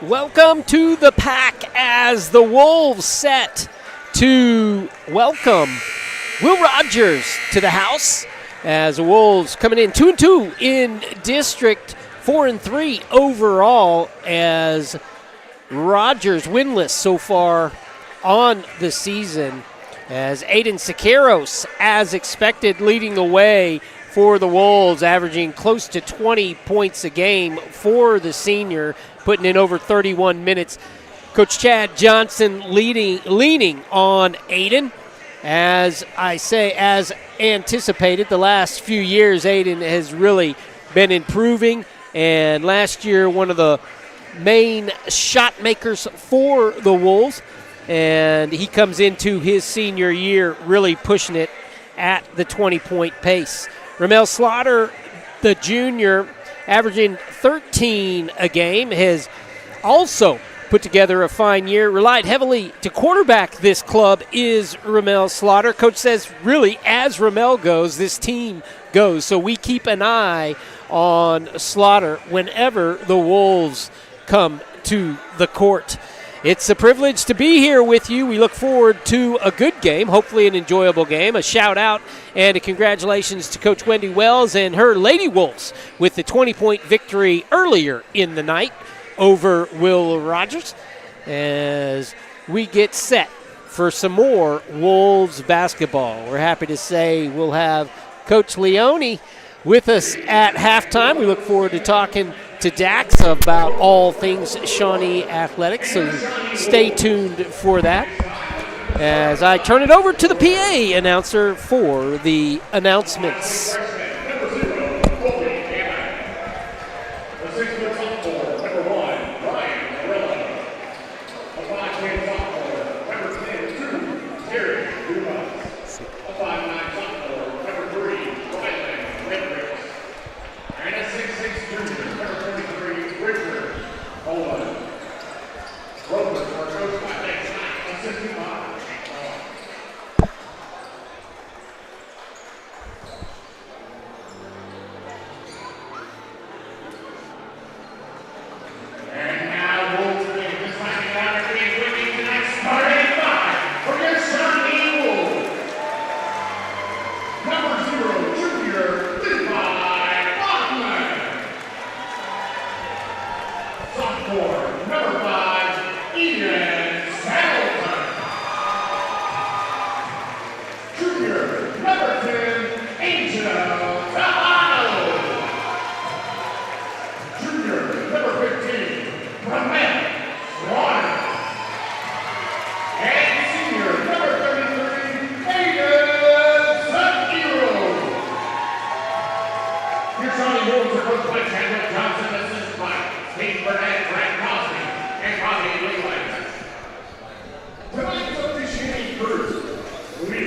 Welcome to the pack as the Wolves set to welcome Will Rogers to the house as the Wolves coming in 2-2 in district, 4-3 overall as Rogers winless so far on the season as Aiden Siqueiros, as expected, leading the way for the Wolves, averaging close to 20 points a game for the senior, putting in over 31 minutes. Coach Chad Johnson leaning on Aiden. As I say, as anticipated, the last few years Aiden has really been improving, and last year one of the main shot makers for the Wolves, and he comes into his senior year really pushing it at the 20-point pace. Ramel Slaughter, the junior, averaging 13 a game, has also put together a fine year. Relied heavily to quarterback this club is Ramel Slaughter. Coach says really as Ramel goes, this team goes. So we keep an eye on Slaughter whenever the Wolves come to the court. It's a privilege to be here with you. We look forward to a good game, hopefully an enjoyable game. A shout out and a congratulations to Coach Wendy Wells and her Lady Wolves with the 20-point victory earlier in the night over Will Rogers as we get set for some more Wolves basketball. We're happy to say we'll have Coach Leone with us at halftime. We look forward to talking to Dax about all things Shawnee athletics, so stay tuned for that. As I turn it over to the PA announcer for the announcements.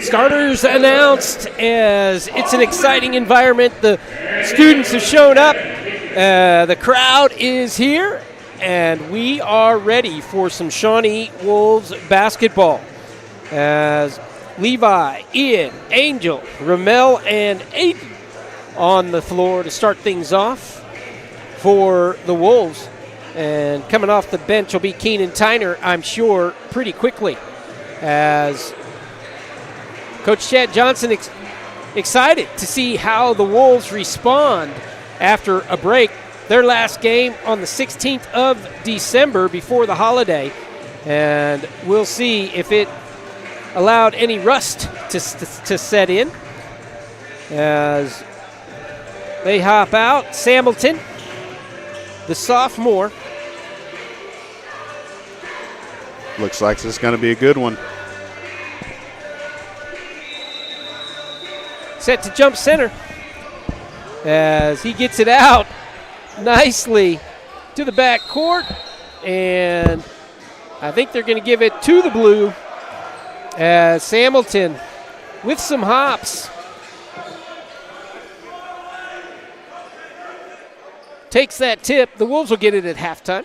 Starters announced as it's an exciting environment. The students have shown up. The crowd is here, and we are ready for some Shawnee Wolves basketball. As Levi, Ian, Angel, Ramel, and Aiden on the floor to start things off for the Wolves. And coming off the bench will be Keenan Tyner, I'm sure, pretty quickly, as Coach Chad Johnson excited to see how the Wolves respond after a break. Their last game on the 16th of December before the holiday. And we'll see if it allowed any rust to set in. As they hop out, Samilton, the sophomore. Looks like this is going to be a good one. Set to jump center as he gets it out nicely to the back court, and I think they're going to give it to the blue as Samilton with some hops takes that tip. The Wolves will get it at halftime.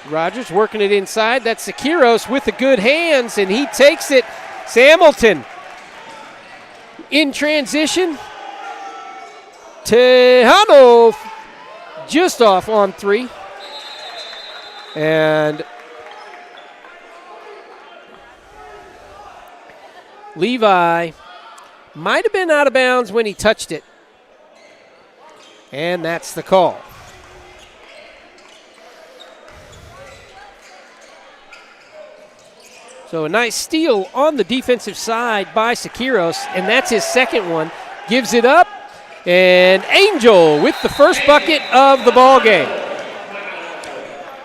Rogers working it inside. That's Siqueiros with the good hands, and he takes it. Samilton in transition. Tejano just off on 3. And Levi might have been out of bounds when he touched it. And that's the call. So a nice steal on the defensive side by Sikiros, and that's his second one. Gives it up, and Angel with the first bucket of the ball game.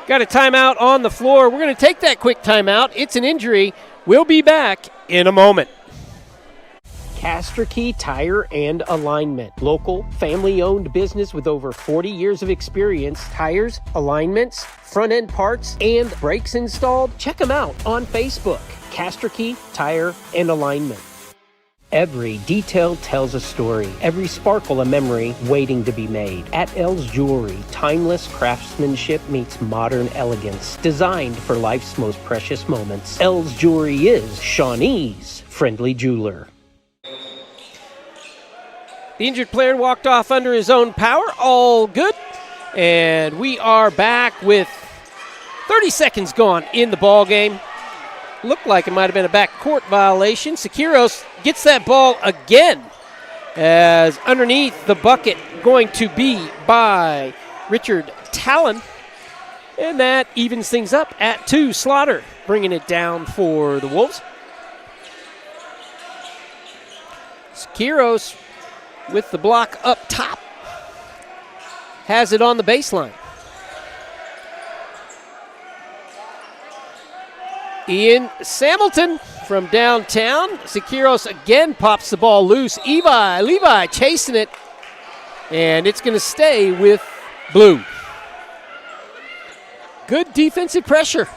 Got a timeout on the floor. We're going to take that quick timeout. It's an injury. We'll be back in a moment. Casterkey Tire and Alignment. Local, family-owned business with over 40 years of experience. Tires, alignments, front-end parts, and brakes installed. Check them out on Facebook. Casterkey Tire and Alignment. Every detail tells a story. Every sparkle a memory waiting to be made. At L's Jewelry, timeless craftsmanship meets modern elegance. Designed for life's most precious moments. L's Jewelry is Shawnee's friendly jeweler. The injured player walked off under his own power. All good. And we are back with 30 seconds gone in the ball game. Looked like it might have been a backcourt violation. Sikiros gets that ball again, as underneath the bucket going to be by Richard Talon. And that evens things up at 2. Slaughter bringing it down for the Wolves. Sikiros with the block up top. Has it on the baseline. Ian Samilton from downtown. Sikiros again pops the ball loose. Levi chasing it. And it's going to stay with Blue. Good defensive pressure.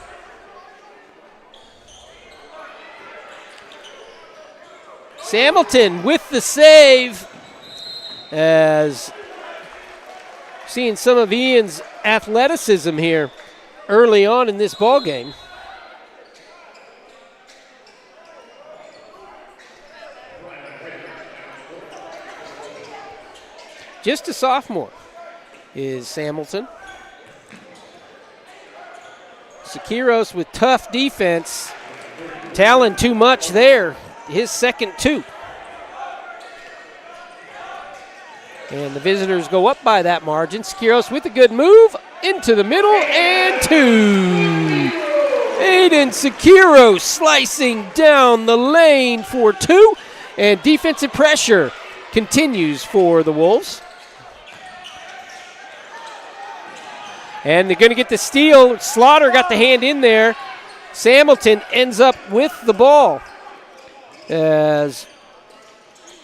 Samilton with the save. As seeing some of Ian's athleticism here early on in this ball game. Just a sophomore is Samilton. Sikiros with tough defense. Talon too much there. His second 2. And the visitors go up by that margin. Sikiros with a good move into the middle and 2. Aiden Sikiros slicing down the lane for 2. And defensive pressure continues for the Wolves. And they're going to get the steal. Slaughter got the hand in there. Samilton ends up with the ball. As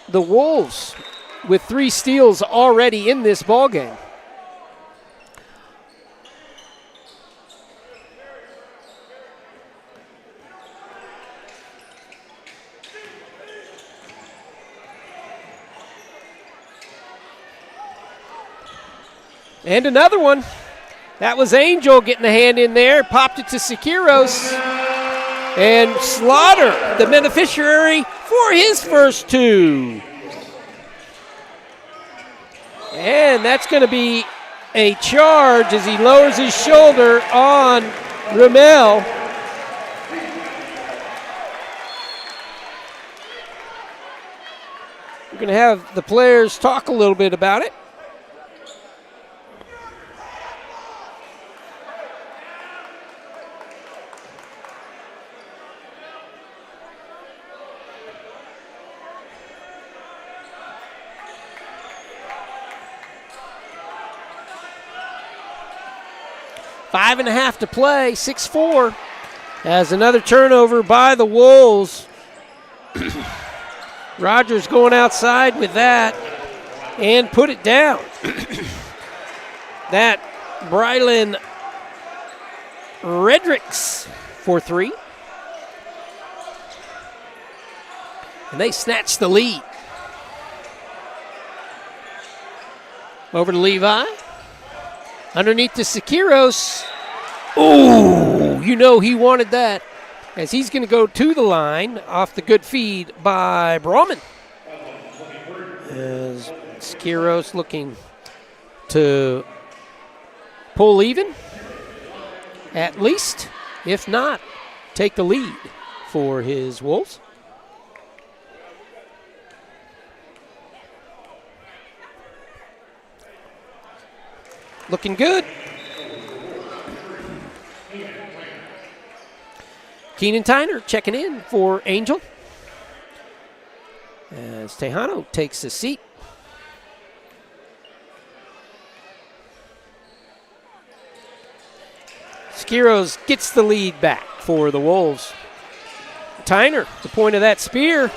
the Wolves with 3 steals already in this ball game. And another one. That was Angel getting the hand in there. Popped it to Sikiros. And Slaughter, the beneficiary for his first 2. And that's going to be a charge as he lowers his shoulder on Ramel. We're going to have the players talk a little bit about it. Five and a half to play, 6-4. As another turnover by the Wolves. Rogers going outside with that and put it down. That Brylan Redricks for 3. And they snatch the lead. Over to Levi. Underneath to Sikiros. Ooh, you know he wanted that. As he's going to go to the line off the good feed by Brahman. As Sikiros looking to pull even, at least. If not, take the lead for his Wolves. Looking good. Keenan Tyner checking in for Angel. As Tejano takes a seat. Skiros gets the lead back for the Wolves. Tyner, the point of that spear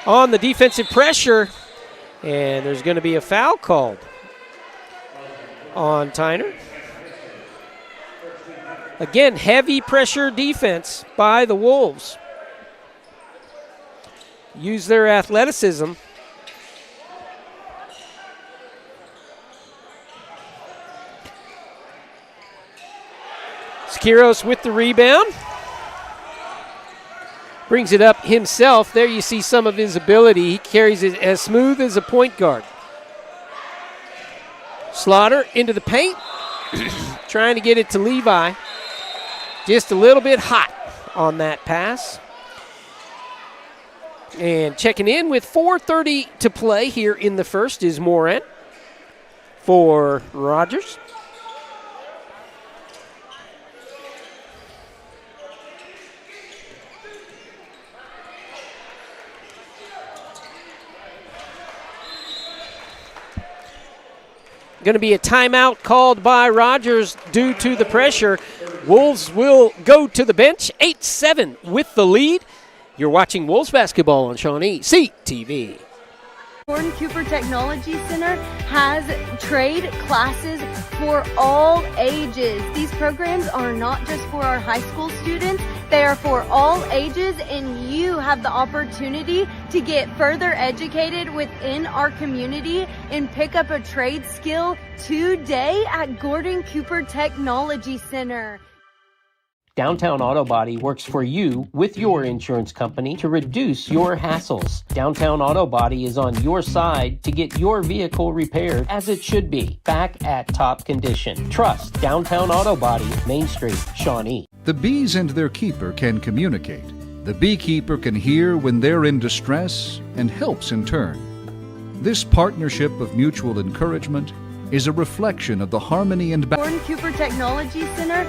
on the defensive pressure. And there's going to be a foul called on Tyner. Again, heavy pressure defense by the Wolves. Use their athleticism. Skiros with the rebound. Brings it up himself. There you see some of his ability. He carries it as smooth as a point guard. Slaughter into the paint. Trying to get it to Levi. Just a little bit hot on that pass. And checking in with 4:30 to play here in the first is Morant for Rogers. Going to be a timeout called by Rogers due to the pressure. Wolves will go to the bench, 8-7 with the lead. You're watching Wolves basketball on ShawneeCTV. Gordon Cooper Technology Center has trade classes for all ages. These programs are not just for our high school students, they are for all ages, and you have the opportunity to get further educated within our community and pick up a trade skill today at Gordon Cooper Technology Center. Downtown Auto Body works for you with your insurance company to reduce your hassles. Downtown Auto Body is on your side to get your vehicle repaired as it should be, back at top condition. Trust Downtown Auto Body, Main Street, Shawnee. The bees and their keeper can communicate. The beekeeper can hear when they're in distress and helps in turn. This partnership of mutual encouragement is a reflection of the harmony and Gordon Cooper Technology Center.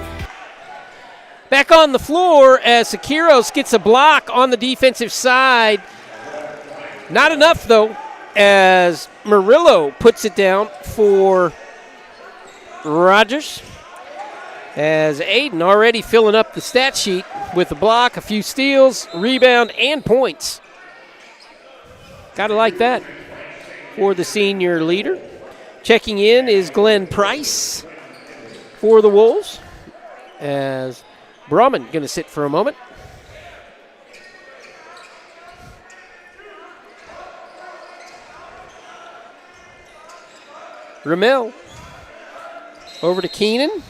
Back on the floor as Skiros gets a block on the defensive side. Not enough, though, as Murillo puts it down for Rogers. As Aiden already filling up the stat sheet with a block, a few steals, rebound, and points. Gotta like that for the senior leader. Checking in is Glenn Price for the Wolves, as Brahman going to sit for a moment. Ramel over to Keenan.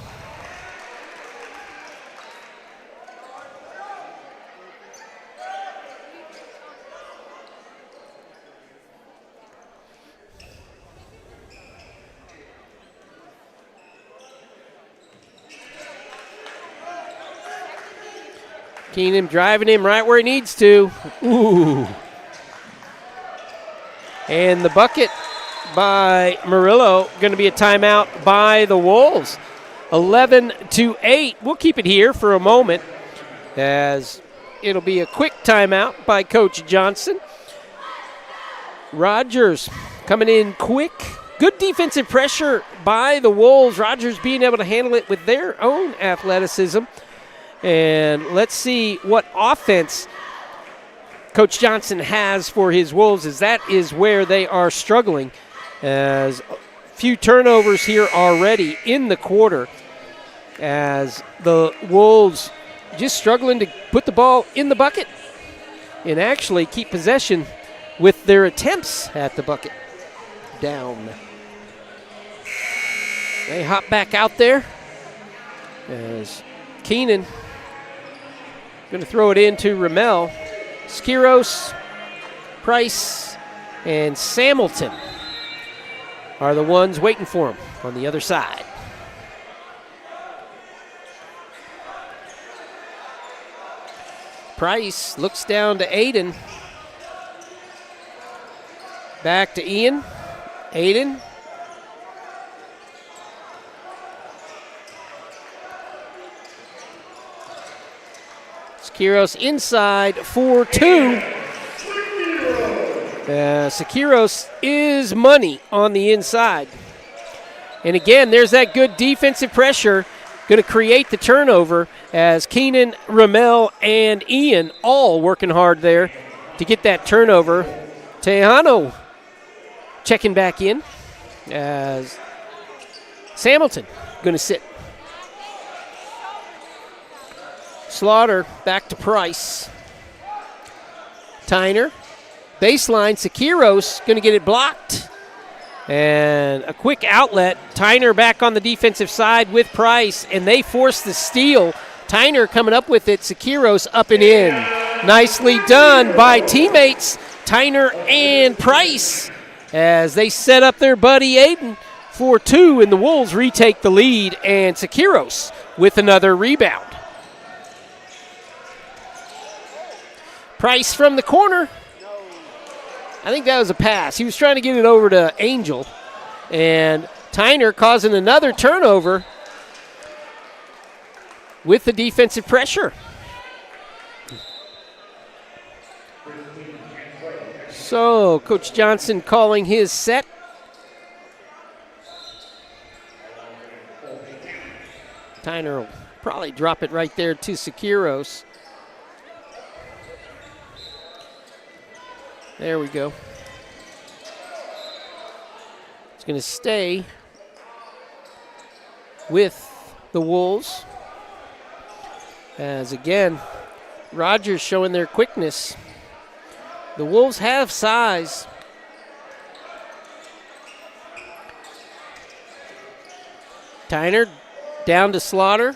Keenan driving him right where he needs to. Ooh. And the bucket by Murillo, going to be a timeout by the Wolves. 11-8. We'll keep it here for a moment, as it'll be a quick timeout by Coach Johnson. Rogers coming in quick. Good defensive pressure by the Wolves. Rogers being able to handle it with their own athleticism. And let's see what offense Coach Johnson has for his Wolves, as that is where they are struggling. As a few turnovers here already in the quarter, as the Wolves just struggling to put the ball in the bucket and actually keep possession with their attempts at the bucket down. They hop back out there as Keenan going to throw it into Ramel. Skiros, Price, and Samilton are the ones waiting for him on the other side. Price looks down to Aiden. Back to Ian. Aiden. Sekiros inside for 2. Sekiros is money on the inside. And again, there's that good defensive pressure. Going to create the turnover as Keenan, Ramel, and Ian all working hard there to get that turnover. Tejano checking back in as Hamilton going to sit. Slaughter back to Price. Tyner. Baseline. Sekiros going to get it blocked. And a quick outlet. Tyner back on the defensive side with Price, and they force the steal. Tyner coming up with it. Sekiros up and in. Nicely done by teammates Tyner and Price as they set up their buddy Aiden for 2, and the Wolves retake the lead, and Sekiros with another rebound. Price from the corner. I think that was a pass. He was trying to get it over to Angel. And Tyner causing another turnover with the defensive pressure. So Coach Johnson calling his set. Tyner will probably drop it right there to Sekiros. There we go. It's going to stay with the Wolves. As again, Rogers showing their quickness. The Wolves have size. Tyner down to Slaughter.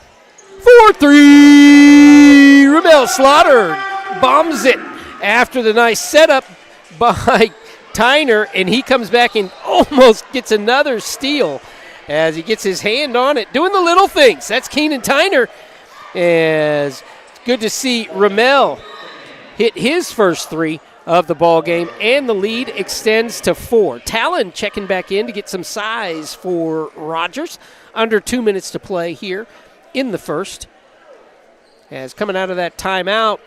4-3! Ramel Slaughter bombs it after the nice setup by Tyner, and he comes back and almost gets another steal as he gets his hand on it, doing the little things. That's Keenan Tyner. As it's good to see Ramel hit his first 3 of the ball game, and the lead extends to 4. Talon checking back in to get some size for Rogers. Under 2 minutes to play here in the first. As coming out of that timeout,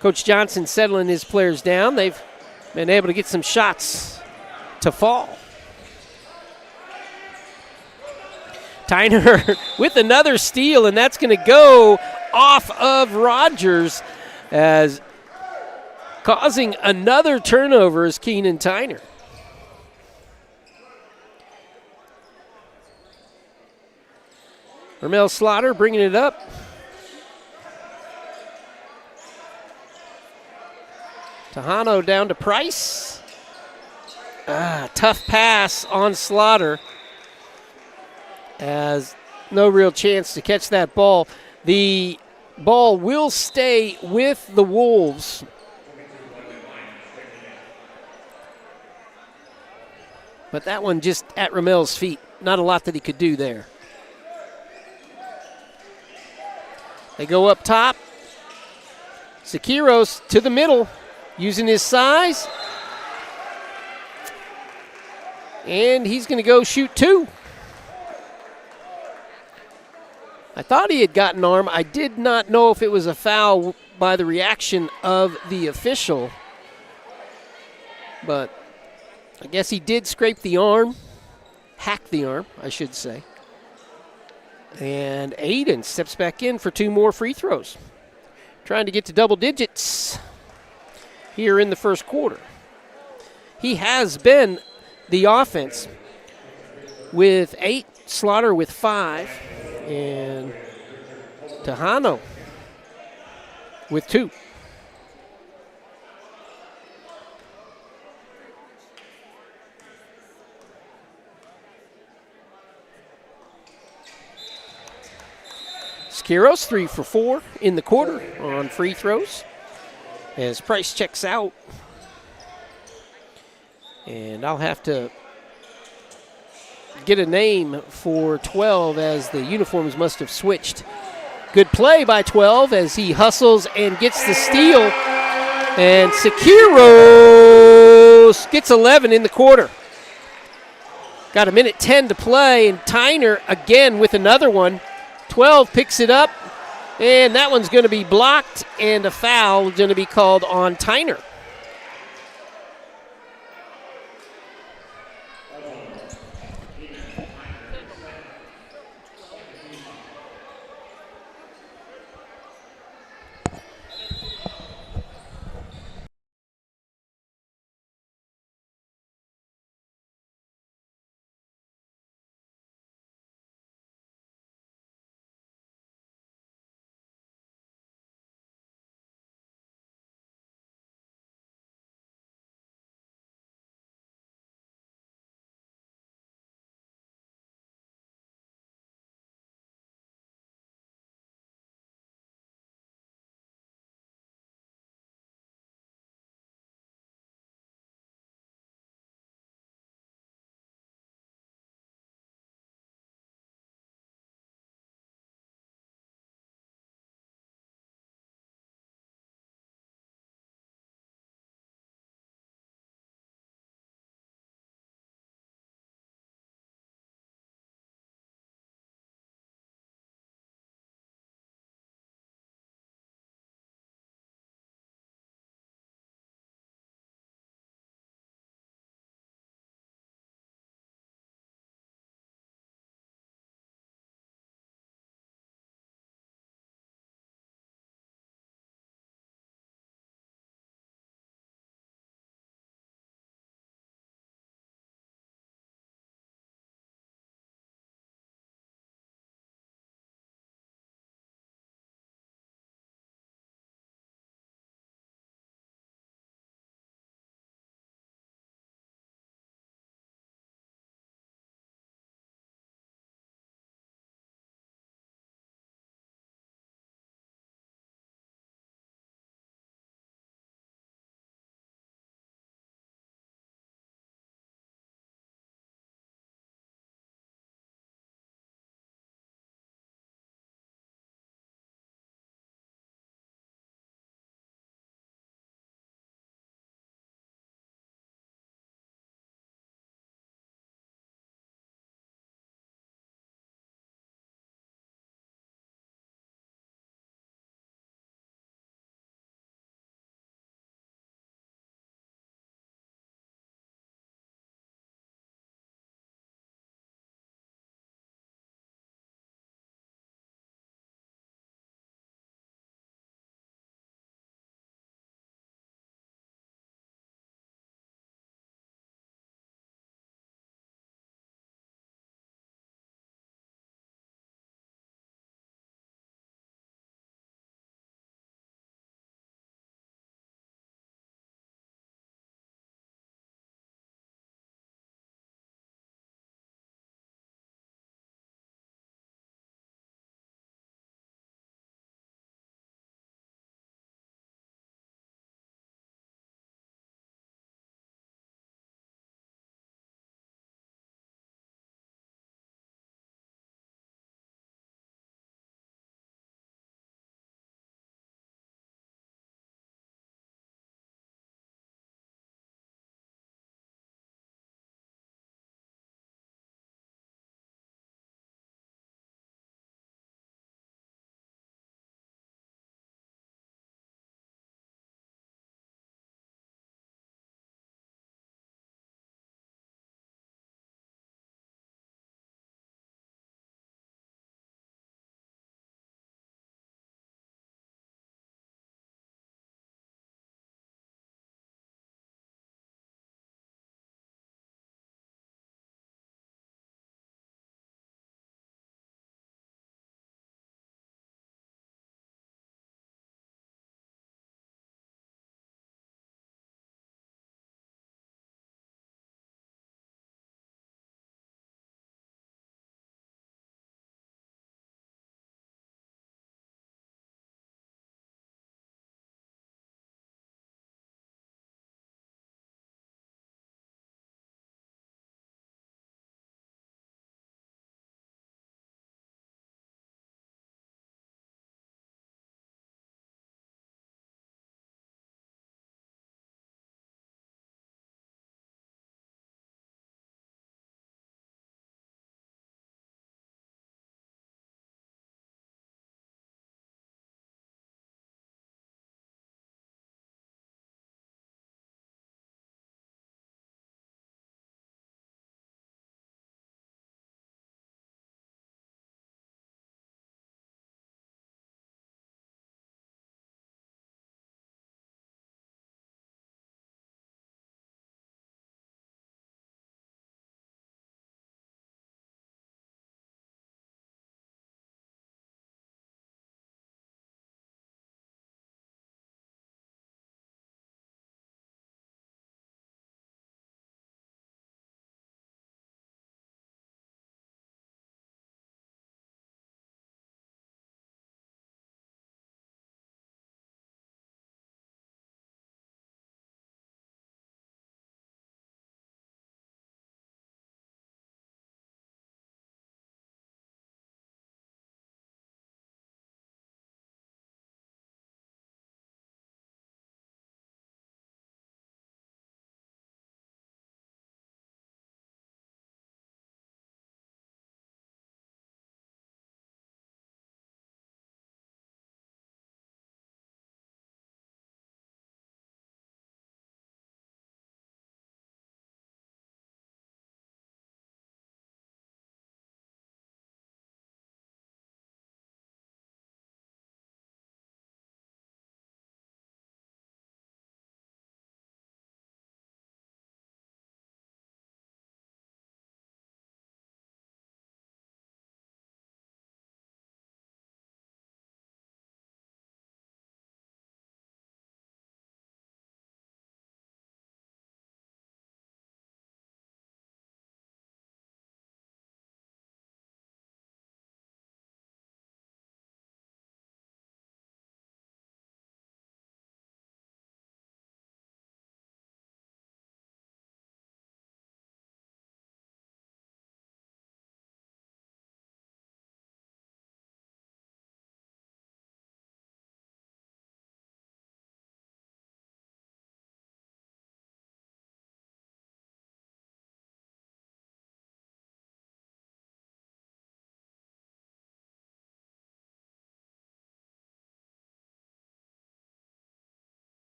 Coach Johnson settling his players down. They've been able to get some shots to fall. Tyner with another steal, and that's going to go off of Rogers as causing another turnover is Keenan Tyner. Ramel Slaughter bringing it up. Tejano down to Price. Tough pass on Slaughter as no real chance to catch that ball. The ball will stay with the Wolves. But that one just at Ramel's feet. Not a lot that he could do there. They go up top. Sekiros to the middle. Using his size. And he's going to go shoot 2. I thought he had gotten arm. I did not know if it was a foul by the reaction of the official. But I guess he did scrape the arm. Hack the arm, I should say. And Aiden steps back in for 2 more free throws. Trying to get to double digits here in the first quarter. He has been the offense with 8, Slaughter with 5, and Tejano with 2. Sekiros 3 for 4 in the quarter on free throws as Price checks out. And I'll have to get a name for 12 as the uniforms must have switched Good play by 12 as he hustles and gets the steal. And Sekiros gets 11 in the quarter. Got a minute 10 to play, and Tyner again with another one. 12 picks it up, and that one's going to be blocked, and a foul is going to be called on Tyner.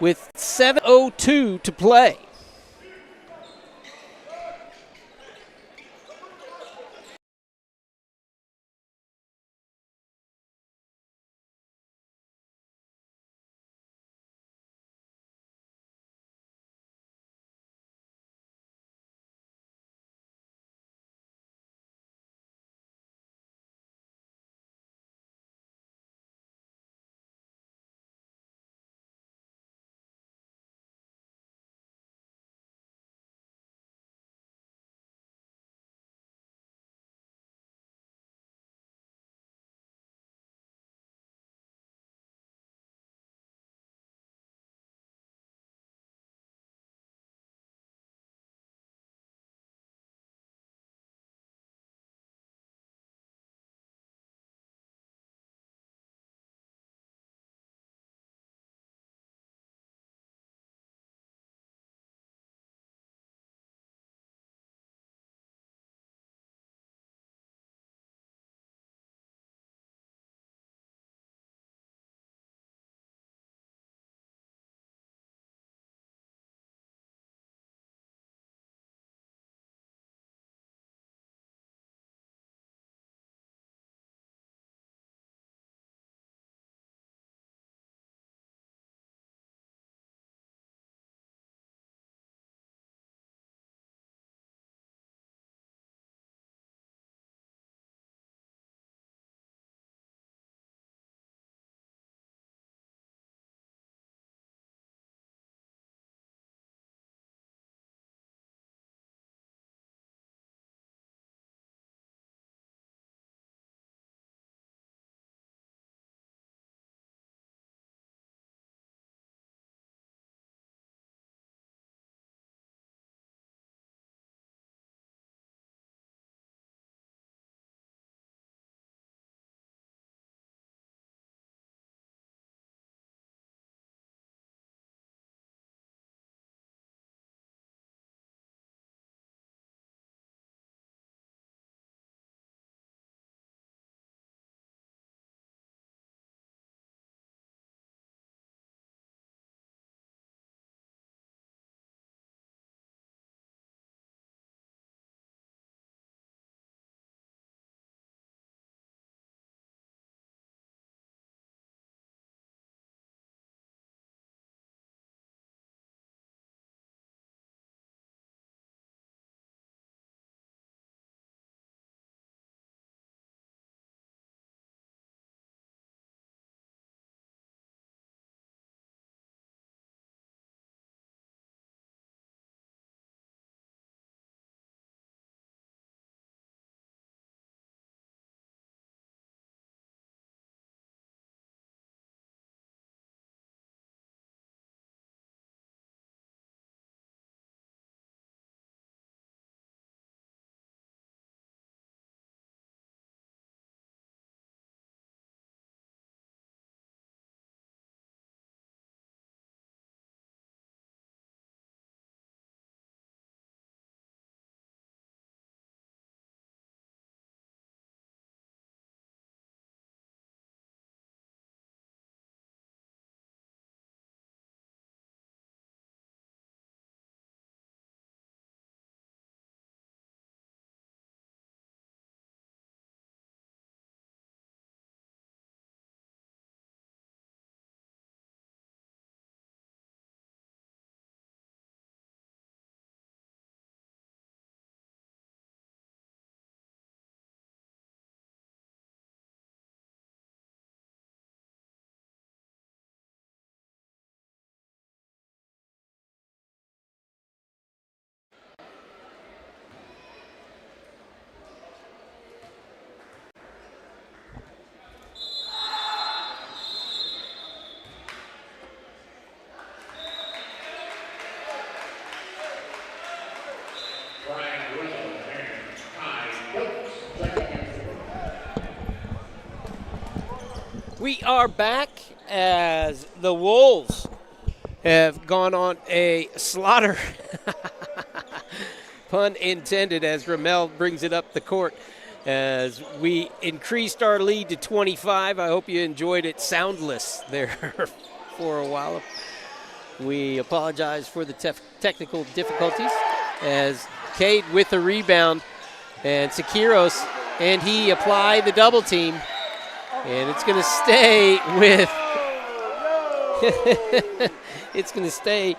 with 7:02 to play. We are back as the Wolves have gone on a slaughter, pun intended, as Ramel brings it up the court. As we increased our lead to 25. I hope you enjoyed it soundless there for a while. We apologize for the technical difficulties as Cade with the rebound and Sikiros, and he applied the double team, and it's going to stay with it's going to stay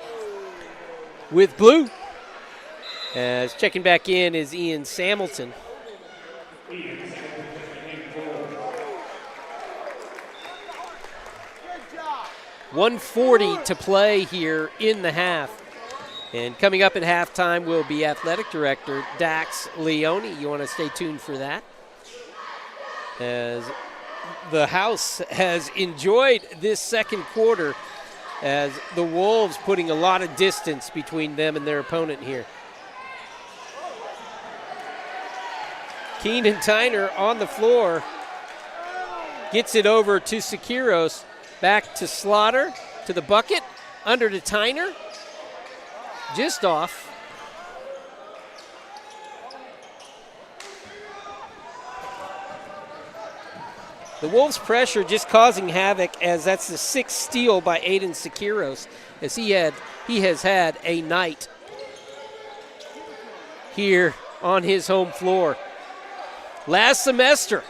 with blue. As checking back in is Ian Samilton. .140 to play here in the half. And coming up at halftime will be Athletic Director Dax Leone. You want to stay tuned for that, as the house has enjoyed this second quarter, as the Wolves putting a lot of distance between them and their opponent here. Keenan Tyner on the floor, gets it over to Sikiros, back to Slaughter, to the bucket, under to Tyner, just off. The Wolves' pressure just causing havoc, as that's the sixth steal by Aiden Sikiros, as he has had a night here on his home floor. Last semester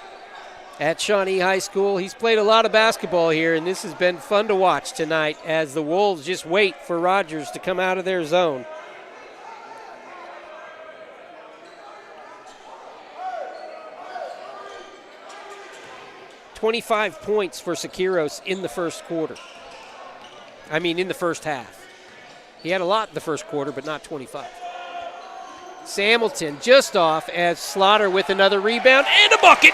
at Shawnee High School, he's played a lot of basketball here, and this has been fun to watch tonight as the Wolves just wait for Rogers to come out of their zone. .25 points for Sikiros in the first quarter. In the first half. He had a lot in the first quarter, but not 25. Samilton just off as Slaughter with another rebound and a bucket.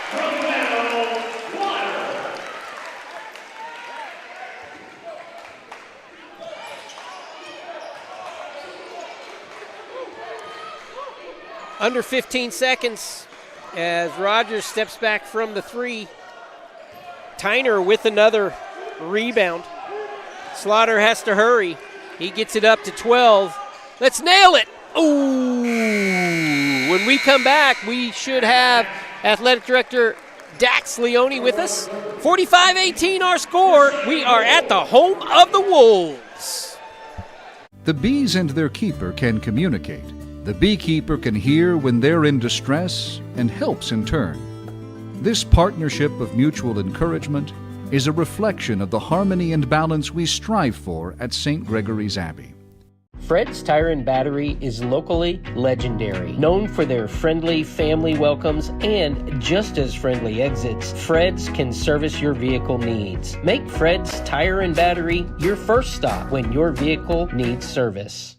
Under 15 seconds as Rogers steps back from the three. Tyner with another rebound. Slaughter has to hurry. He gets it up to 12. Let's nail it. Ooh. When we come back, we should have Athletic Director Dax Leone with us. 45-18 our score. We are at the home of the Wolves. The bees and their keeper can communicate. The beekeeper can hear when they're in distress and helps in turn. This partnership of mutual encouragement is a reflection of the harmony and balance we strive for at St. Gregory's Abbey. Fred's Tire and Battery is locally legendary, known for their friendly family welcomes and just as friendly exits. Fred's can service your vehicle needs. Make Fred's Tire and Battery your first stop when your vehicle needs service.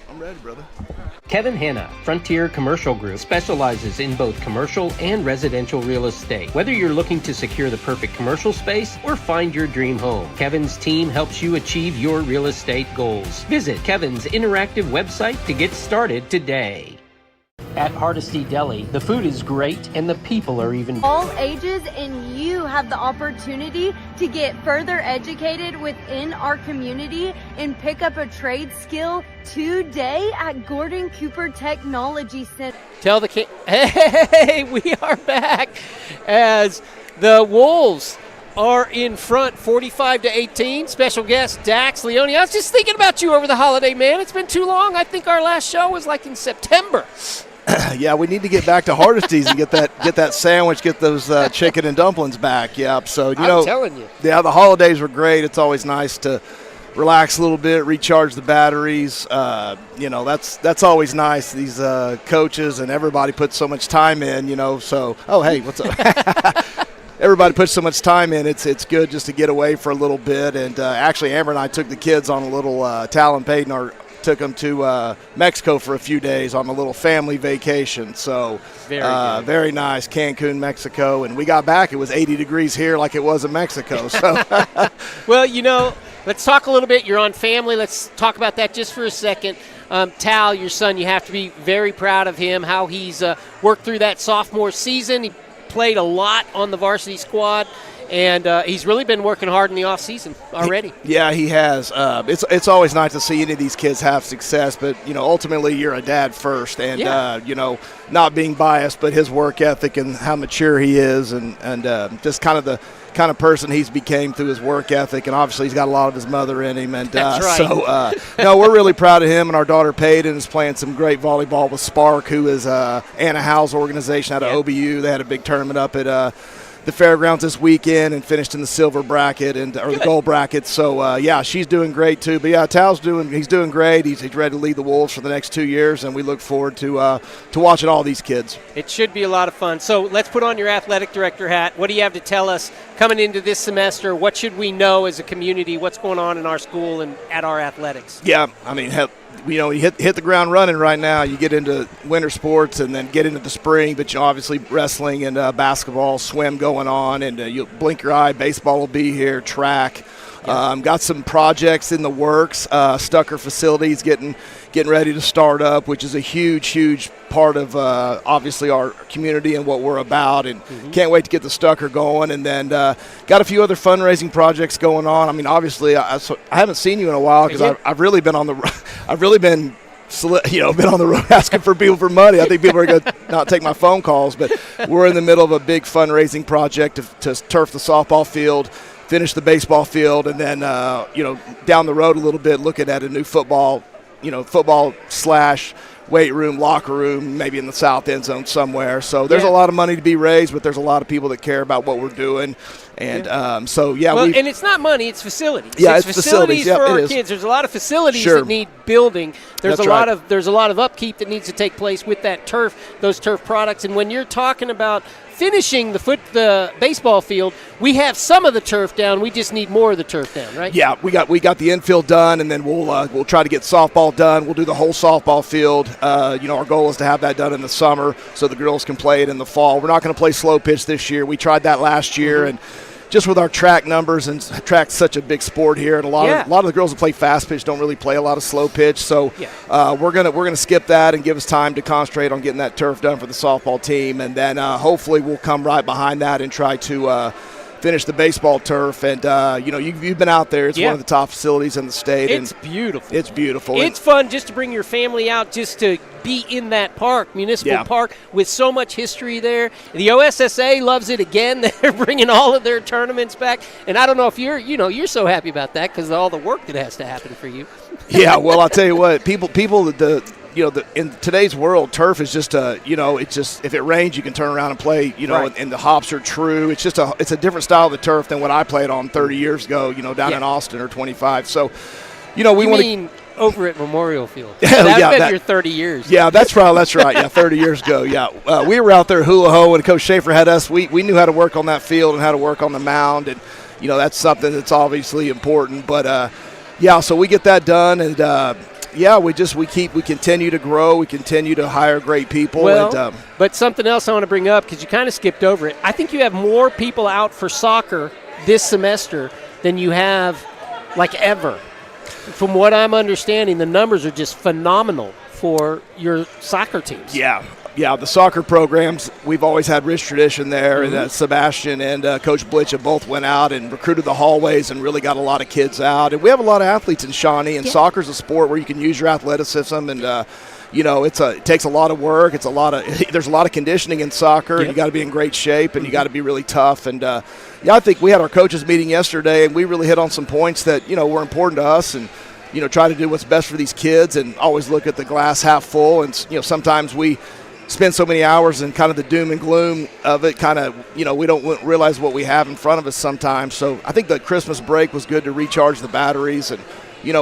I'm ready, brother. Kevin Hanna, Frontier Commercial Group, specializes in both commercial and residential real estate. Whether you're looking to secure the perfect commercial space or find your dream home, Kevin's team helps you achieve your real estate goals. Visit Kevin's interactive website to get started today. At Hardesty Deli, the food is great and the people are even. All ages, and you have the opportunity to get further educated within our community and pick up a trade skill today at Gordon Cooper Technology Center. Tell the kid, hey, we are back as the Wolves are in front 45-18. Special guest Dax Leone. I was just thinking about you over the holiday, man. It's been too long. I think our last show was like in September. Yeah, we need to get back to Hardesty's and get that sandwich, get those chicken and dumplings back. Yep. So I'm telling you. Yeah, the holidays were great. It's always nice to relax a little bit, recharge the batteries. That's always nice. These coaches and everybody put so much time in. So hey, what's up? Everybody puts so much time in. It's good just to get away for a little bit. And actually, Amber and I took the kids on a little Tal and Peyton took them to Mexico for a few days on a little family vacation. So very nice, Cancun, Mexico. And we got back, it was 80 degrees here like it was in Mexico. So, well, let's talk a little bit. You're on family. Let's talk about that just for a second. Tal, your son, you have to be very proud of him, how he's worked through that sophomore season. He played a lot on the varsity squad, and he's really been working hard in the off season already. Yeah, he has. It's always nice to see any of these kids have success, but ultimately you're a dad first, and not being biased, but his work ethic and how mature he is, and just kind of the kind of person he's became through his work ethic, and obviously he's got a lot of his mother in him. And That's right. So, no, we're really proud of him, and our daughter Peyton is playing some great volleyball with Spark, who is Anna Howe's organization out of OBU. They had a big tournament up at the fairgrounds this weekend and finished in the silver bracket or the gold bracket. So, she's doing great too. But, Tal's doing great. He's ready to lead the Wolves for the next 2 years, and we look forward to watching all these kids. It should be a lot of fun. So let's put on your athletic director hat. What do you have to tell us coming into this semester? What should we know as a community? What's going on in our school and at our athletics? Yeah, I mean, you hit the ground running right now. You get into winter sports and then get into the spring, but obviously wrestling and basketball, swim going on, and you blink your eye, baseball will be here, track. Got some projects in the works. Stucker facilities getting ready to start up, which is a huge part of obviously our community and what we're about, and can't wait to get the Stucker going. And then got a few other fundraising projects going on. I mean, obviously I haven't seen you in a while because I've really been on the been on the road asking for people for money. I think people are going to not take my phone calls, but we're in the middle of a big fundraising project to turf the softball field, finish the baseball field, and then down the road a little bit looking at a new football / weight room, locker room, maybe in the south end zone somewhere. So there's a lot of money to be raised, but there's a lot of people that care about what we're doing. And and it's not money, it's facilities. Yeah, it's facilities for our kids. There's a lot of facilities that need building. There's a lot of upkeep that needs to take place with that turf, those turf products. And when you're talking about finishing the baseball field, we have some of the turf down. We just need more of the turf down, right? Yeah, we got the infield done, and then we'll try to get softball done. We'll do the whole softball field. Our goal is to have that done in the summer so the girls can play it in the fall. We're not going to play slow pitch this year. We tried that last year, and just with our track numbers, and track's such a big sport here, and a lot of the girls that play fast pitch don't really play a lot of slow pitch. So we're gonna skip that and give us time to concentrate on getting that turf done for the softball team, and then hopefully we'll come right behind that and try to finish the baseball turf. And you've been out there. It's one of the top facilities in the state. It's beautiful. It's beautiful. It's fun just to bring your family out, just to be in that park, municipal park, with so much history there. The OSSA loves it again. They're bringing all of their tournaments back, and I don't know if you're so happy about that because of all the work that has to happen for you. Yeah, well, I'll tell you what, people in today's world, turf is just it's just, if it rains, you can turn around and play, and the hops are true. It's just it's a different style of the turf than what I played on 30 years ago, down in Austin, or 25. So, we want to. Over at Memorial Field. That's been your 30 years. Yeah, that's right. Yeah, 30 years ago. Yeah, we were out there hula-ho, and Coach Schaefer had us. We knew how to work on that field and how to work on the mound, and that's something that's obviously important. But so we get that done, and we continue to grow. We continue to hire great people. Well, but something else I want to bring up, because you kind of skipped over it. I think you have more people out for soccer this semester than you have ever. From what I'm understanding, the numbers are just phenomenal for your soccer teams. Yeah, the soccer programs, we've always had rich tradition there, and Sebastian and Coach Blitch have both went out and recruited the hallways and really got a lot of kids out. And we have a lot of athletes in Shawnee, and soccer's a sport where you can use your athleticism, and it takes a lot of work. There's a lot of conditioning in soccer, and you got to be in great shape, and you got to be really tough. And I think we had our coaches meeting yesterday, and we really hit on some points that were important to us, and try to do what's best for these kids, and always look at the glass half full. And sometimes we spend so many hours in kind of the doom and gloom of it, we don't realize what we have in front of us sometimes. So I think the Christmas break was good to recharge the batteries, and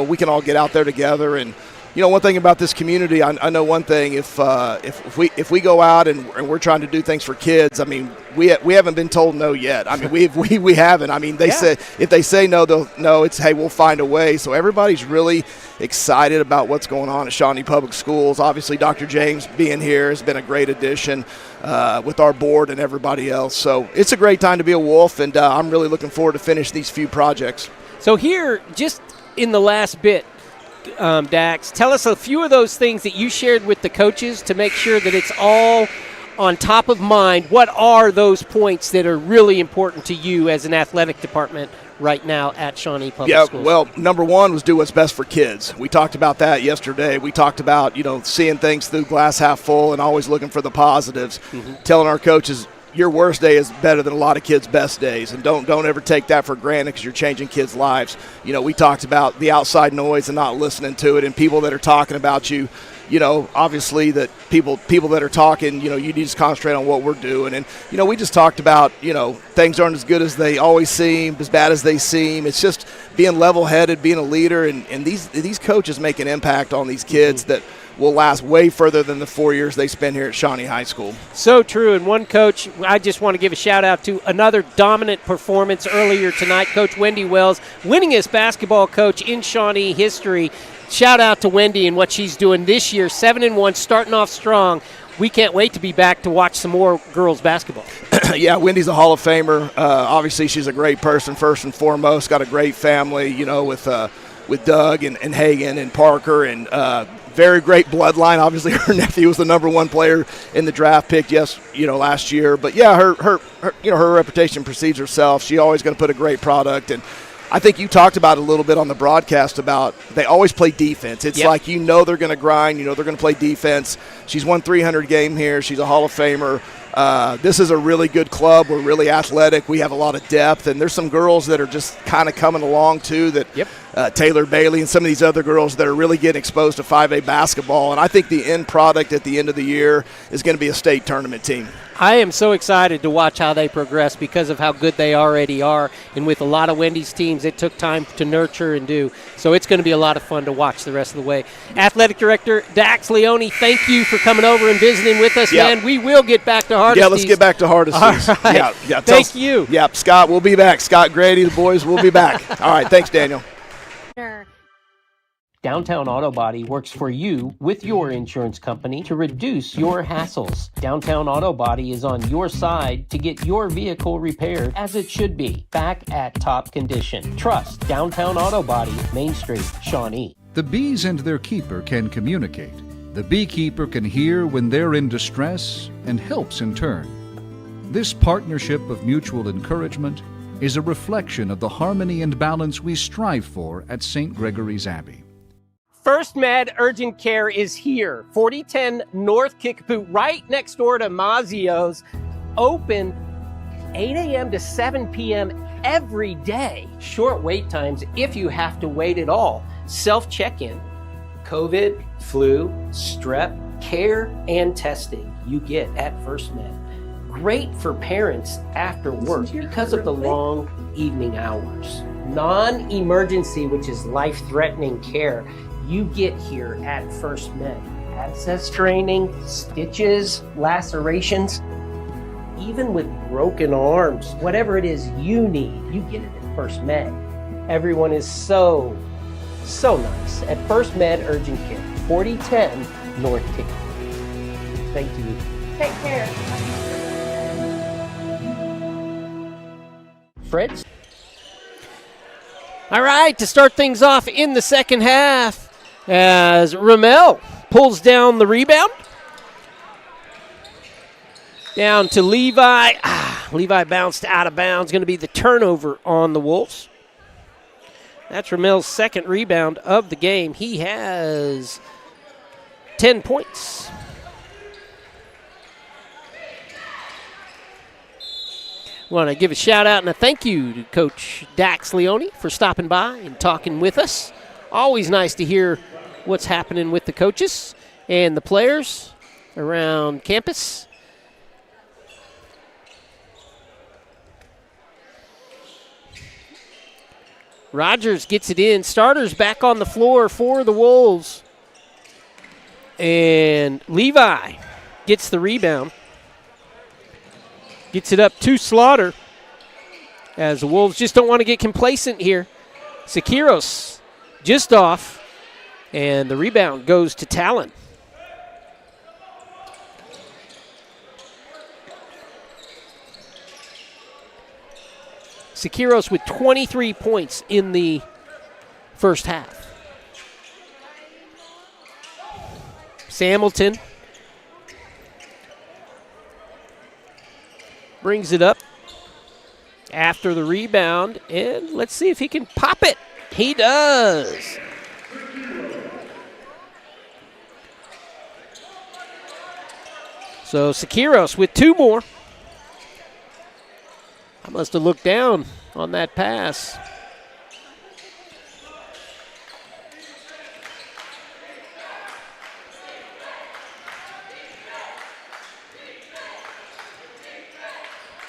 we can all get out there together. And one thing about this community, I know one thing. If we go out and we're trying to do things for kids, I mean, we haven't been told no yet. I mean, we haven't. I mean, they say, if they say no, they'll no. It's, hey, we'll find a way. So everybody's really excited about what's going on at Shawnee Public Schools. Obviously, Dr. James being here has been a great addition with our board and everybody else. So it's a great time to be a Wolf, and I'm really looking forward to finish these few projects. So here, just in the last bit, Dax, tell us a few of those things that you shared with the coaches to make sure that it's all on top of mind, what are those points that are really important to you as an athletic department right now at Shawnee Public Schools? Well, number one was do what's best for kids. We talked about that yesterday. We talked about, seeing things through glass half full and always looking for the positives, telling our coaches, your worst day is better than a lot of kids' best days, and don't ever take that for granted because you're changing kids' lives. We talked about the outside noise and not listening to it, and people that are talking about you. Obviously that people that are talking, you need to concentrate on what we're doing. And, we just talked about, things aren't as good as they always seem, as bad as they seem. It's just being level-headed, being a leader, and these coaches make an impact on these kids that will last way further than the 4 years they spend here at Shawnee High School. So true. And one coach, I just want to give a shout-out to another dominant performance earlier tonight, Coach Wendy Wells, winningest basketball coach in Shawnee history. Shout out to Wendy and what she's doing this year, 7-1, starting off strong. We can't wait to be back to watch some more girls basketball. Yeah, Wendy's a Hall of Famer. Obviously, she's a great person first and foremost. Got a great family, with Doug and Hagan and Parker, and very great bloodline. Obviously, her nephew was the number one player in the draft pick last year. But yeah, her reputation precedes herself. She's always going to put a great product. And I think you talked about it a little bit on the broadcast about they always play defense. It's like they're going to grind, they're going to play defense. She's won 300 game here. She's a Hall of Famer. This is a really good club. We're really athletic. We have a lot of depth, and there's some girls that are just kind of coming along too that Taylor Bailey and some of these other girls that are really getting exposed to 5A basketball. And I think the end product at the end of the year is going to be a state tournament team. I am so excited to watch how they progress because of how good they already are. And with a lot of Wendy's teams, it took time to nurture and do. So it's going to be a lot of fun to watch the rest of the way. Athletic Director Dax Leone, thank you for coming over and visiting with us, man. We will get back to Hardesty. Yeah, let's get back to Hardesty. Right. Yeah. Thank you. Yeah, Scott, we'll be back. Scott Grady, the boys, will be back. All right, thanks, Daniel. Downtown Auto Body works for you with your insurance company to reduce your hassles. Downtown Auto Body is on your side to get your vehicle repaired as it should be, back at top condition. Trust Downtown Auto Body, Main Street, Shawnee. The bees and their keeper can communicate. The beekeeper can hear when they're in distress and helps in turn. This partnership of mutual encouragement is a reflection of the harmony and balance we strive for at St. Gregory's Abbey. First Med Urgent Care is here, 4010 North Kickapoo, right next door to Mazzio's, open 8 a.m. to 7 p.m. every day. Short wait times if you have to wait at all. Self-check-in, COVID, flu, strep, care, and testing you get at First Med. Great for parents after work because of the long evening hours. Non-emergency, which is life-threatening care, you get here at First Med. Access training, stitches, lacerations, even with broken arms, whatever it is you need, you get it at First Med. Everyone is so nice at First Med Urgent Care, 4010 North Kickapoo. Thank you. Take care. Fritz? All right, to start things off in the second half, as Ramel pulls down the rebound. Down to Levi. Levi bounced out of bounds. Going to be the turnover on the Wolves. That's Ramel's second rebound of the game. He has 10 points. Want to give a shout out and a thank you to Coach Dax Leone for stopping by and talking with us. Always nice to hear what's happening with the coaches and the players around campus. Rogers gets it in. Starters back on the floor for the Wolves. And Levi gets the rebound. Gets it up to Slaughter. As the Wolves just don't want to get complacent here. Sikiros just off. And the rebound goes to Talon. Sikiros with 23 points in the first half. Hamilton brings it up after the rebound, and let's see if he can pop it. He does. So Siqueiros with 2 more. I must have looked down on that pass.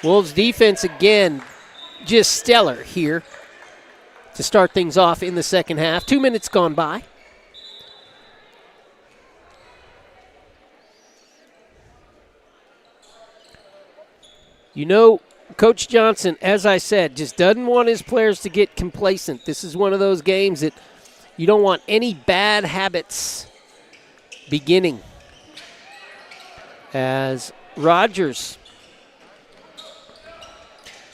Wolves defense again, just stellar here to start things off in the second half. 2 minutes gone by. You know, Coach Johnson, as I said, just doesn't want his players to get complacent. This is one of those games that you don't want any bad habits beginning. As Rogers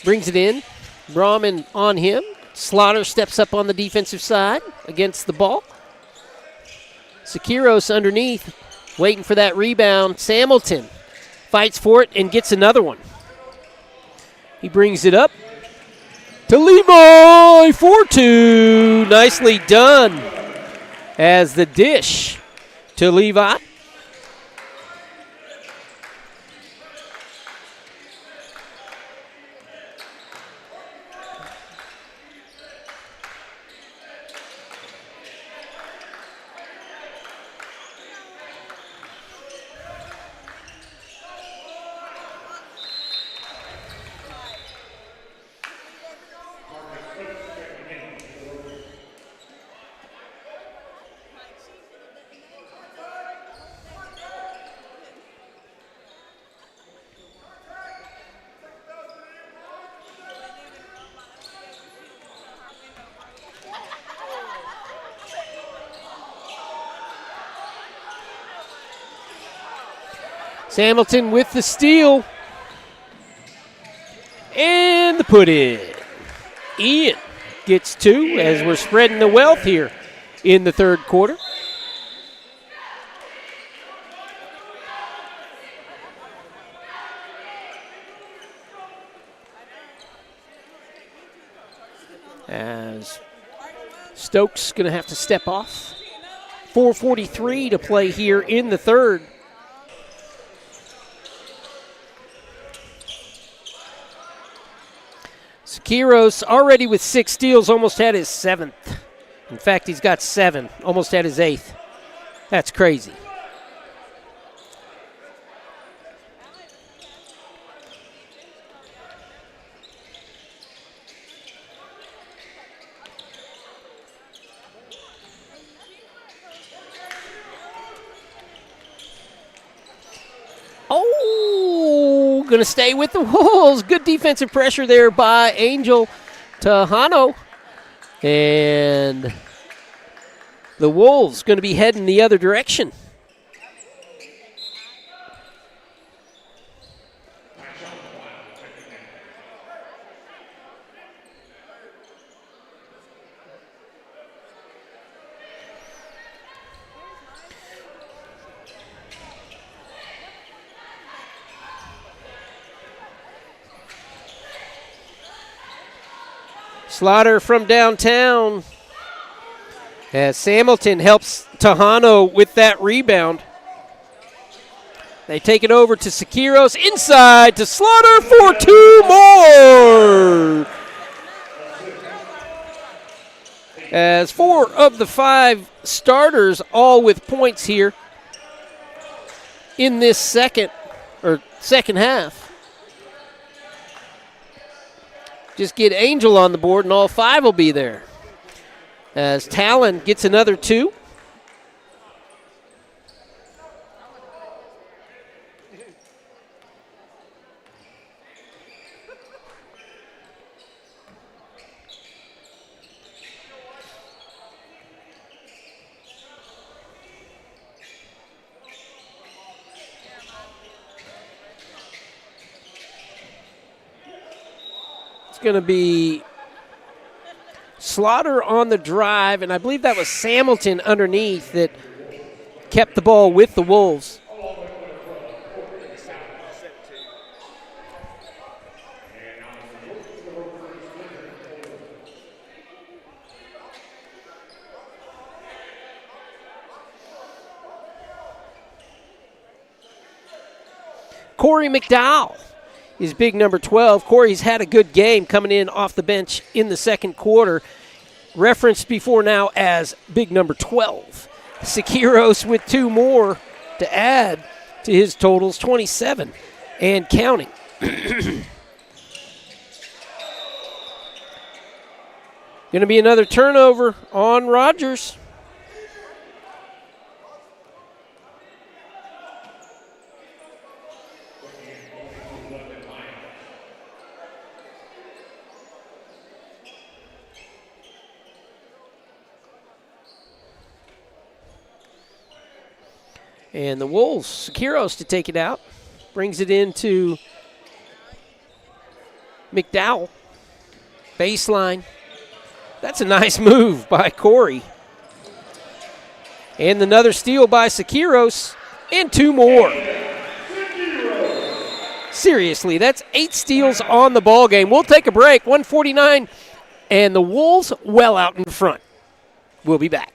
brings it in, Brahman on him. Slaughter steps up on the defensive side against the ball. Siqueiros underneath, waiting for that rebound. Samilton fights for it and gets another one. He brings it up to Levi for 2. Nicely done as the dish to Levi. Hamilton with the steal. And the put in. Ian gets 2 as we're spreading the wealth here in the third quarter. As Stokes going to have to step off. 4:43 to play here in the third. Siqueiros already with 6 steals, almost had his 7th. In fact, he's got 7, almost had his 8th. That's crazy. Oh, going to stay with the Wolves. Good defensive pressure there by Angel Tejano. And the Wolves going to be heading the other direction. Slaughter from downtown as Hamilton helps Tejano with that rebound. They take it over to Siqueiros, inside to Slaughter for 2 more. As 4 of the 5 starters all with points here in this second half. Just get Angel on the board and all 5 will be there. As Talon gets another 2. Going to be Slaughter on the drive, and I believe that was Hamilton underneath that kept the ball with the Wolves. Corey McDowell is big number 12. Corey's had a good game coming in off the bench in the second quarter, referenced before now as big number 12. Sikiros with 2 more to add to his totals, 27 and counting. Going to be another turnover on Rogers. And the Wolves, Sikiros to take it out. Brings it into McDowell. Baseline. That's a nice move by Corey. And another steal by Sikiros. And 2 more. Seriously, that's 8 steals on the ball game. We'll take a break. 1:49. And the Wolves well out in front. We'll be back.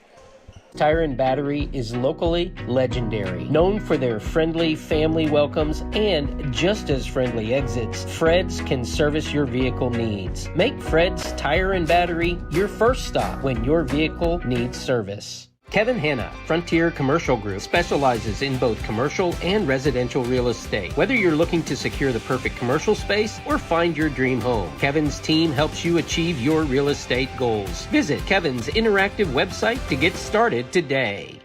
Tire and Battery is locally legendary, known for their friendly family welcomes and just as friendly exits. Fred's can service your vehicle needs. Make Fred's Tire and Battery your first stop when your vehicle needs service. Kevin Hanna, Frontier Commercial Group, specializes in both commercial and residential real estate. Whether you're looking to secure the perfect commercial space or find your dream home, Kevin's team helps you achieve your real estate goals. Visit Kevin's interactive website to get started today.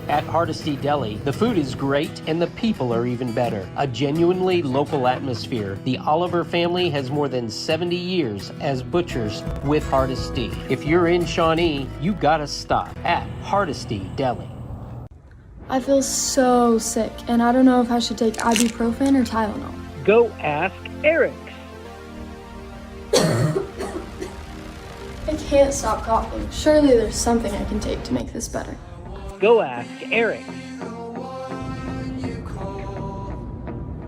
At Hardesty Deli, the food is great and the people are even better. A genuinely local atmosphere. The Oliver family has more than 70 years as butchers with Hardesty. If you're in Shawnee, you gotta stop at Hardesty Deli. I feel so sick, and I don't know if I should take ibuprofen or Tylenol. Go ask Eric. I can't stop coughing. Surely there's something I can take to make this better. Go ask Eric.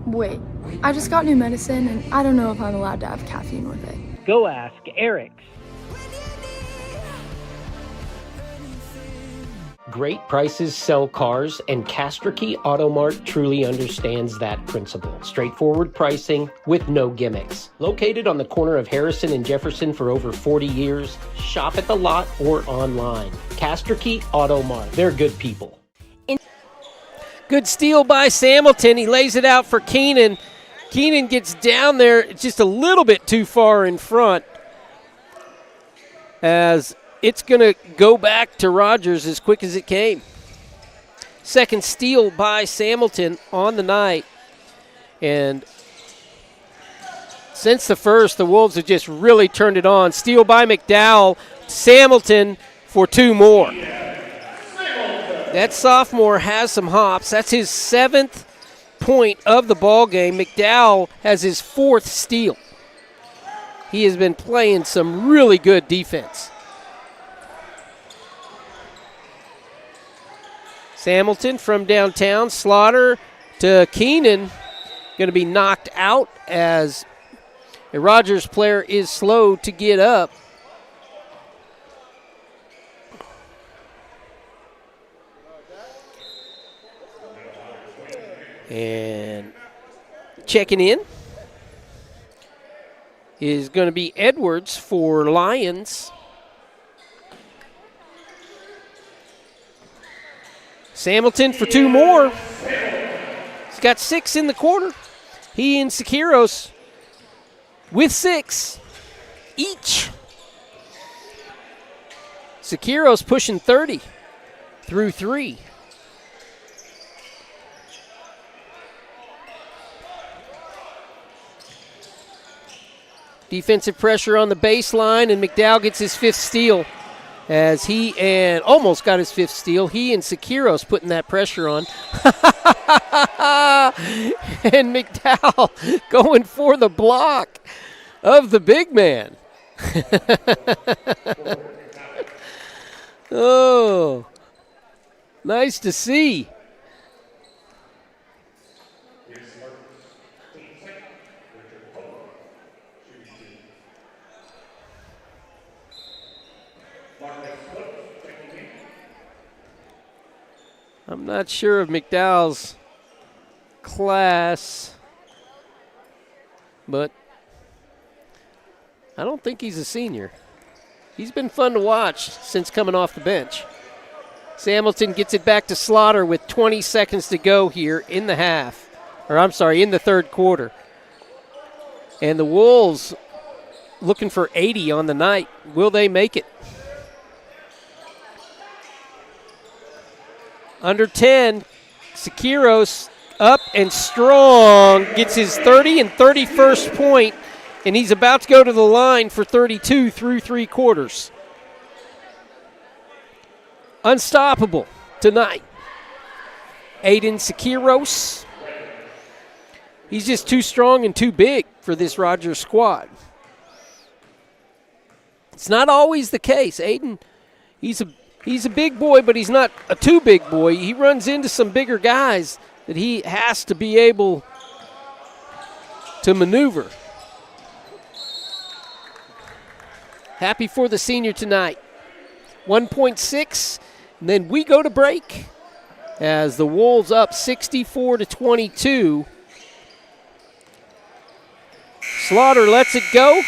Wait, I just got new medicine, and I don't know if I'm allowed to have caffeine with it. Go ask Eric. Great prices sell cars, and Castrikey Auto Mart truly understands that principle. Straightforward pricing with no gimmicks. Located on the corner of Harrison and Jefferson for over 40 years, shop at the lot or online. Castrikey Auto Mart. They're good people. Good steal by Samilton. He lays it out for Keenan. Keenan gets down there just a little bit too far in front, as it's going to go back to Rogers as quick as it came. Second steal by Samilton on the night. And since the first, the Wolves have just really turned it on. Steal by McDowell. Samilton for 2 more. That sophomore has some hops. That's his 7th point of the ball game. McDowell has his 4th steal. He has been playing some really good defense. Samilton from downtown, Slaughter to Keenan, going to be knocked out as a Rogers player is slow to get up. And checking in is going to be Edwards for Lions. Samilton for 2 more. He's got 6 in the quarter. He and Sikiros with 6 each. Sikiros pushing 30 through 3. Defensive pressure on the baseline, and McDowell gets his 5th steal. As he and almost got his 5th steal. He and Sikiros putting that pressure on. And McDowell going for the block of the big man. Oh, nice to see. I'm not sure of McDowell's class. but I don't think he's a senior. He's been fun to watch since coming off the bench. Hamilton gets it back to Slaughter with 20 seconds to go here in the in the third quarter. And the Wolves looking for 80 on the night. Will they make it? Under 10, Sikiros up and strong, gets his 30 and 31st point, and he's about to go to the line for 32 through 3 quarters. Unstoppable tonight. Aiden Sikiros. He's just too strong and too big for this Rogers squad. It's not always the case. Aiden, he's a big boy, but he's not a too big boy. He runs into some bigger guys that he has to be able to maneuver. Happy for the senior tonight. 1.6, and then we go to break as the Wolves up 64-22. Slaughter lets it go.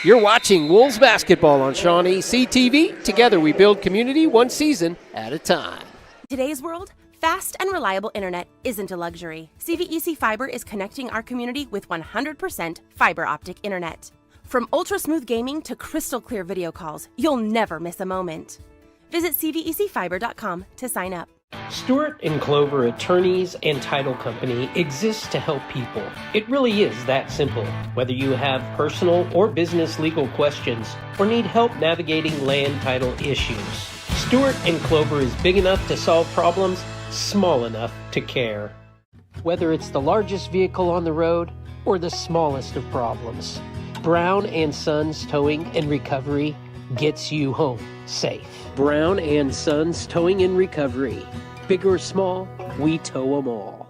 You're watching Wolves basketball on ShawneeCTV. Together we build community one season at a time. Today's world, fast and reliable internet isn't a luxury. CVEC Fiber is connecting our community with 100% fiber optic internet. From ultra-smooth gaming to crystal-clear video calls, you'll never miss a moment. Visit cvecfiber.com to sign up. Stewart & Clover Attorneys and Title Company exists to help people. It really is that simple. Whether you have personal or business legal questions or need help navigating land title issues, Stewart & Clover is big enough to solve problems, small enough to care. Whether it's the largest vehicle on the road or the smallest of problems, Brown & Sons Towing and Recovery gets you home safe. Brown & Sons Towing and Recovery. Big or small, we tow them all.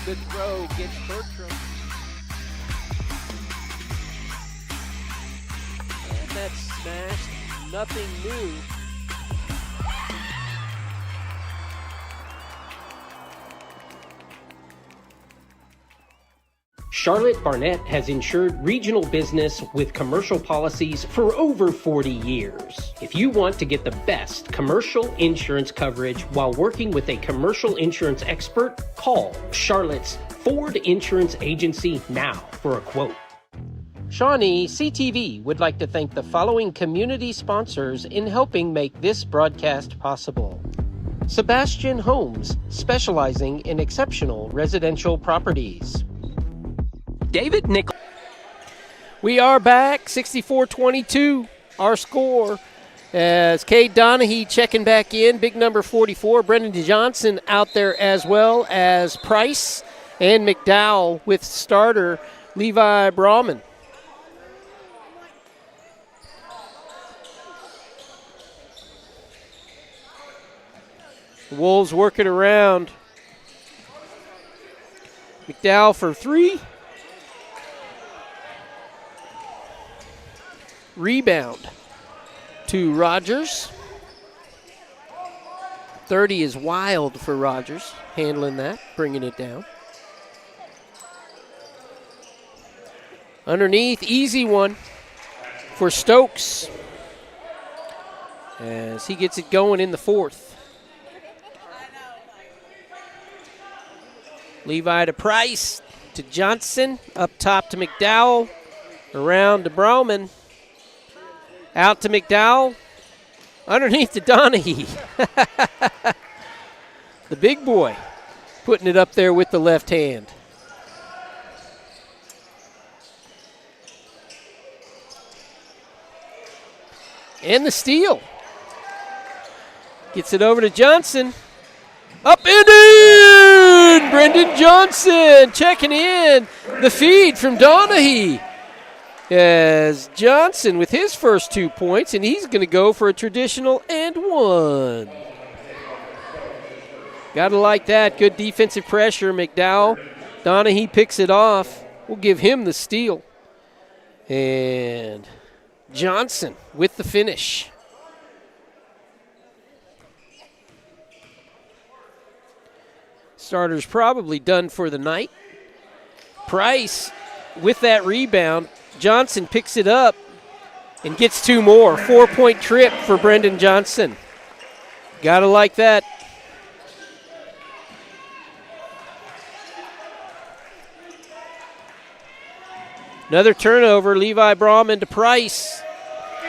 Good throw gets Bertram. And that's smashed. Nothing new. Charlotte Barnett has insured regional business with commercial policies for over 40 years. If you want to get the best commercial insurance coverage while working with a commercial insurance expert, call Charlotte's Ford Insurance Agency now for a quote. ShawneeCTV would like to thank the following community sponsors in helping make this broadcast possible. Sebastian Homes, specializing in exceptional residential properties. David Nichols. We are back, 64-22, our score, as Cade Donahue checking back in, big number 44. Brendan Johnson out there as well as Price and McDowell with starter Levi Brahman. The Wolves working around. McDowell for three. Rebound to Rogers. 30 is wild for Rogers, handling that, bringing it down. Underneath, easy one for Stokes as he gets it going in the fourth. Levi to Price, to Johnson, up top to McDowell, around to Brauman. Out to McDowell, underneath to Donahue. The big boy putting it up there with the left hand. And the steal. Gets it over to Johnson. Up and in! Brendan Johnson checking in. The feed from Donahue. As Johnson with his first 2 points, and he's going to go for a traditional and one. Got to like that. Good defensive pressure. McDowell. Donahue picks it off. We'll give him the steal. And Johnson with the finish. Starter's probably done for the night. Price with that rebound. Johnson picks it up and gets 2 more. 4-point trip for Brendan Johnson. Gotta like that. Another turnover. Levi Braum into Price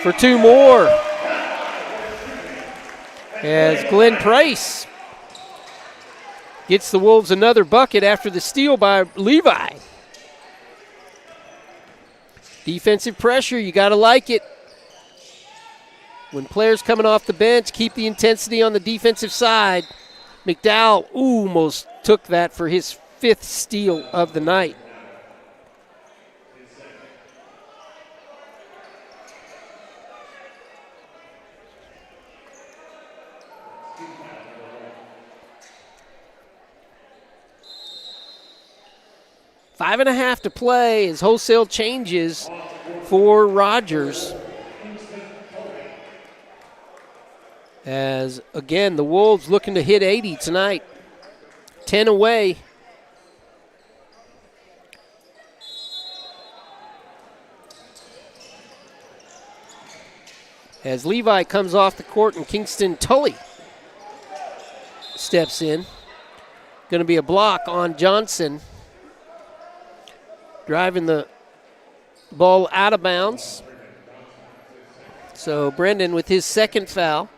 for 2 more. As Glenn Price gets the Wolves another bucket after the steal by Levi. Defensive pressure, you got to like it. When players coming off the bench, keep the intensity on the defensive side. McDowell almost took that for his 5th steal of the night. Five and a half to play as wholesale changes for Rogers. As, again, the Wolves looking to hit 80 tonight. 10 away. As Levi comes off the court and Kingston Tully steps in. Going to be a block on Johnson. Driving the ball out of bounds. So Brendan with his 2nd foul.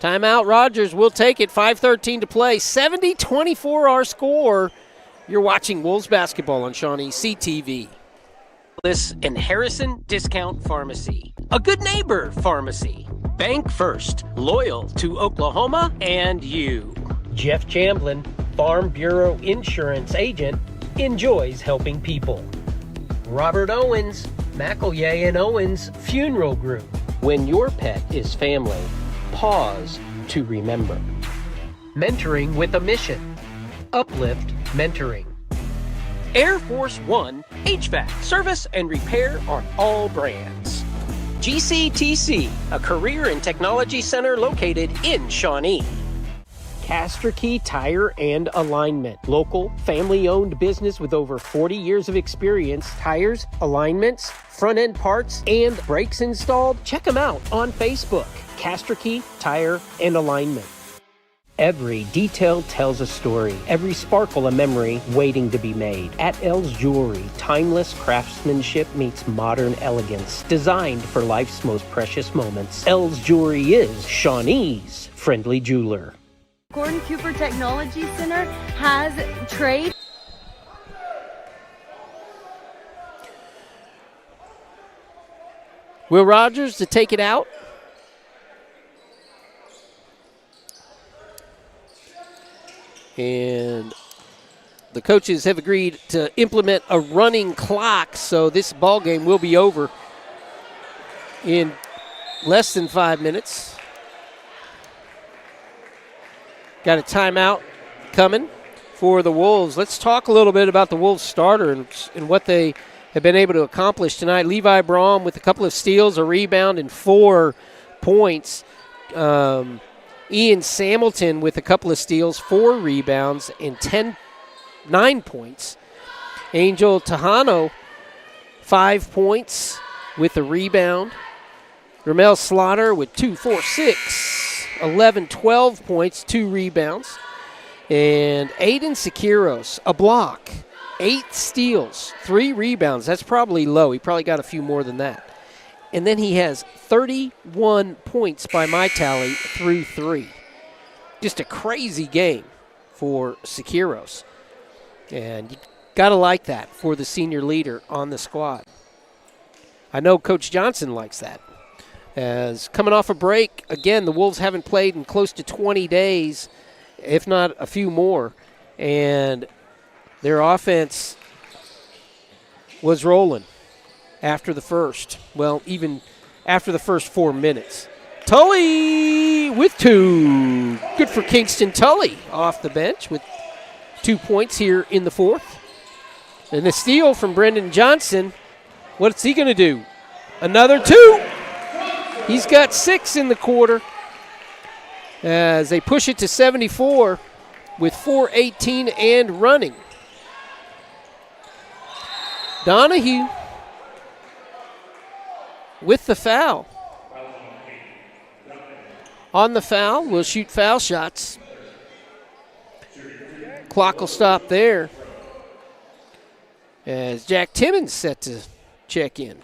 Timeout, Rogers will take it. 5:13 to play. 70-24 our score. You're watching Wolves basketball on ShawneeCTV. And Harrison Discount Pharmacy. A good neighbor pharmacy. Bank first, loyal to Oklahoma and you. Jeff Chamblin, Farm Bureau Insurance Agent, enjoys helping people. Robert Owens, McElroy and Owens Funeral Group. When your pet is family, pause to remember. Mentoring with a mission. Uplift Mentoring. Air Force One, HVAC, service and repair on all brands. GCTC, a career and technology center located in Shawnee. Casterkey Tire and Alignment, local, family-owned business with over 40 years of experience. Tires, alignments, front-end parts, and brakes installed. Check them out on Facebook. Casterkey Tire and Alignment. Every detail tells a story. Every sparkle a memory waiting to be made. At L's Jewelry, timeless craftsmanship meets modern elegance. Designed for life's most precious moments. L's Jewelry is Shawnee's friendly jeweler. Gordon Cooper Technology Center has trade. Will Rogers to take it out. And the coaches have agreed to implement a running clock, so this ball game will be over in less than 5 minutes. Got a timeout coming for the Wolves. Let's talk a little bit about the Wolves starter and what they have been able to accomplish tonight. Levi Braum with a couple of steals, a rebound, and 4 points. Ian Samilton with a couple of steals, 4 rebounds, and 9 points. Angel Tejano, 5 points with a rebound. Ramel Slaughter with 2, 4, 6, 11, 12 points, 2 rebounds. And Aiden Sekiros, a block, 8 steals, 3 rebounds. That's probably low. He probably got a few more than that. And then he has 31 points by my tally through 3. Just a crazy game for Sekiros. And you got to like that for the senior leader on the squad. I know Coach Johnson likes that. As coming off a break, again, the Wolves haven't played in close to 20 days, if not a few more. And their offense was rolling after the first. Well, even after the first 4 minutes. Tully with 2. Good for Kingston Tully off the bench with 2 points here in the fourth. And the steal from Brendan Johnson. What's he going to do? Another 2. He's got 6 in the quarter as they push it to 74 with 4:18 and running. Donahue with the foul. On the foul, we'll shoot foul shots. Clock will stop there as Jack Timmons set to check in.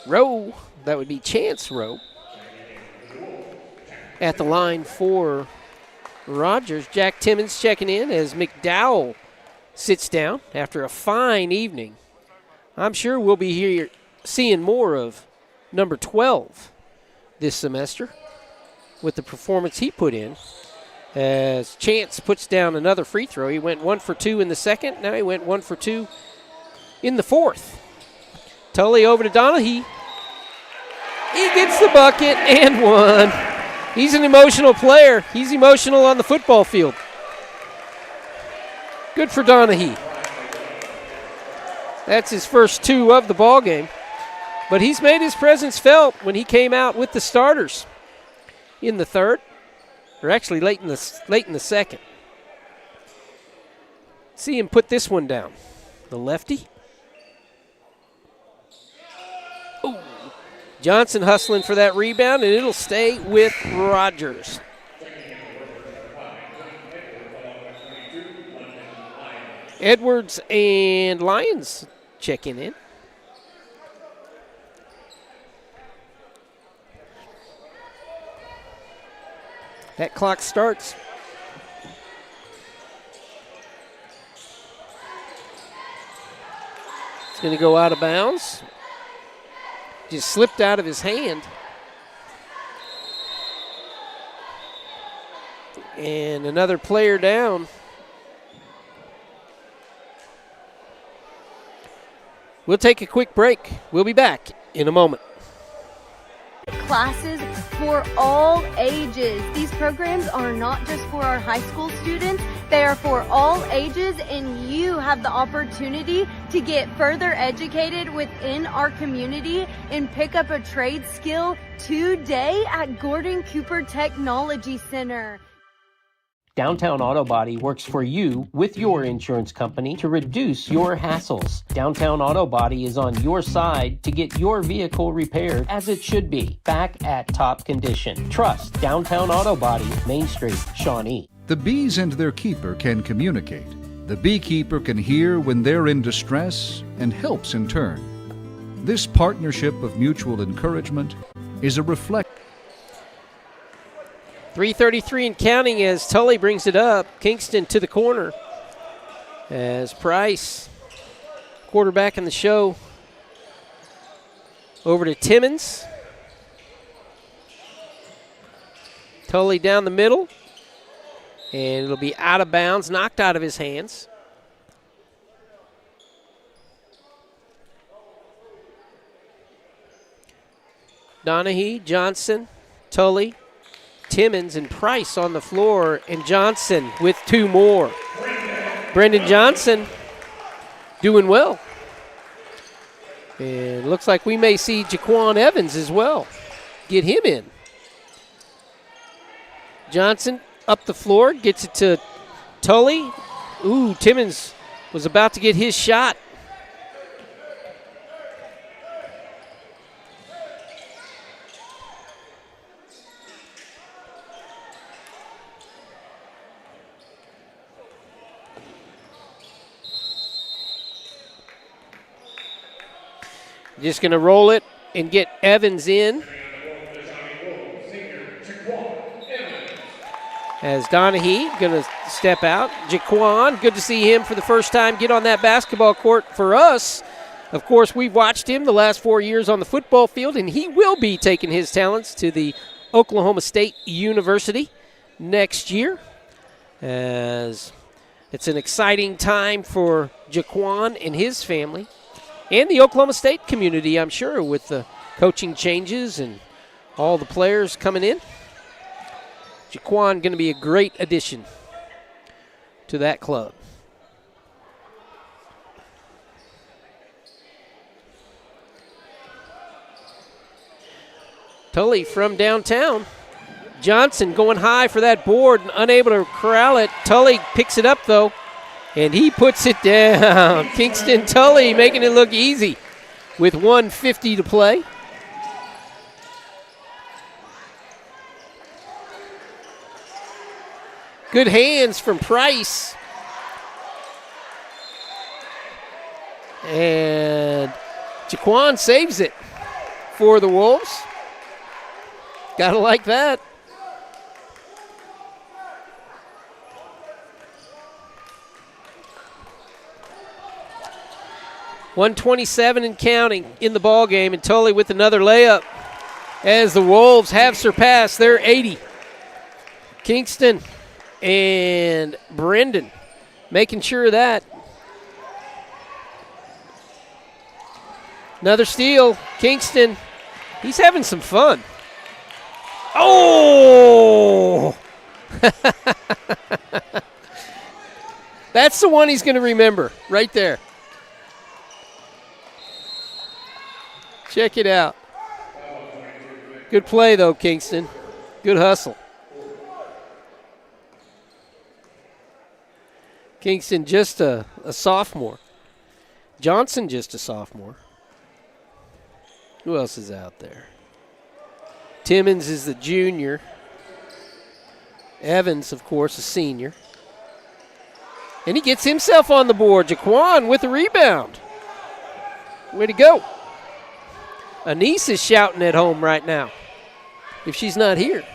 Rowe, that would be Chance Rowe, at the line for Rogers. Jack Timmons checking in as McDowell sits down after a fine evening. I'm sure we'll be here seeing more of number 12 this semester with the performance he put in, as Chance puts down another free throw. He went 1 for 2 in the second. Now he went 1 for 2 in the fourth. Tully over to Donahue. He gets the bucket and one. He's an emotional player. He's emotional on the football field. Good for Donahue. That's his first 2 of the ball game. But he's made his presence felt when he came out with the starters in the third, or actually late in the second. See him put this one down. The lefty. Ooh. Johnson hustling for that rebound, and it'll stay with Rogers. Edwards and Lyons checking in. That clock starts. It's going to go out of bounds. Just slipped out of his hand. And another player down. We'll take a quick break. We'll be back in a moment. Classes for all ages. These programs are not just for our high school students, they are for all ages, and you have the opportunity to get further educated within our community and pick up a trade skill today at Gordon Cooper Technology Center. Downtown Auto Body works for you with your insurance company to reduce your hassles. Downtown Auto Body is on your side to get your vehicle repaired as it should be, back at top condition. Trust Downtown Auto Body, Main Street, Shawnee. The bees and their keeper can communicate. The beekeeper can hear when they're in distress and helps in turn. This partnership of mutual encouragement is a reflection. 3:33 and counting as Tully brings it up. Kingston to the corner as Price, quarterback in the show, over to Timmons. Tully down the middle, and it'll be out of bounds, knocked out of his hands. Donahue, Johnson, Tully, Timmons, and Price on the floor, and Johnson with 2 more. Brendan Johnson doing well. And looks like we may see Jaquan Evans as well. Get him in. Johnson up the floor, gets it to Tully. Ooh, Timmons was about to get his shot. Just going to roll it and get Evans in. As Donahue going to step out. Jaquan, good to see him for the first time get on that basketball court for us. Of course, we've watched him the last 4 years on the football field, and he will be taking his talents to the Oklahoma State University next year. As it's an exciting time for Jaquan and his family and the Oklahoma State community, I'm sure, with the coaching changes and all the players coming in. Jaquan going to be a great addition to that club. Tully from downtown. Johnson going high for that board and unable to corral it. Tully picks it up, though, and he puts it down. Kingston Tully making it look easy with 1:50 to play. Good hands from Price. And Jaquan saves it for the Wolves. Gotta like that. .127 and counting in the ball game, and Tully with another layup as the Wolves have surpassed their 80. Kingston and Brendan making sure of that. Another steal. Kingston, he's having some fun. Oh! That's the one he's going to remember right there. Check it out. Good play, though, Kingston. Good hustle. Kingston just a sophomore. Johnson just a sophomore. Who else is out there? Timmons is the junior. Evans, of course, a senior. And he gets himself on the board. Jaquan with the rebound. Way to go. Anise is shouting at home right now, if she's not here.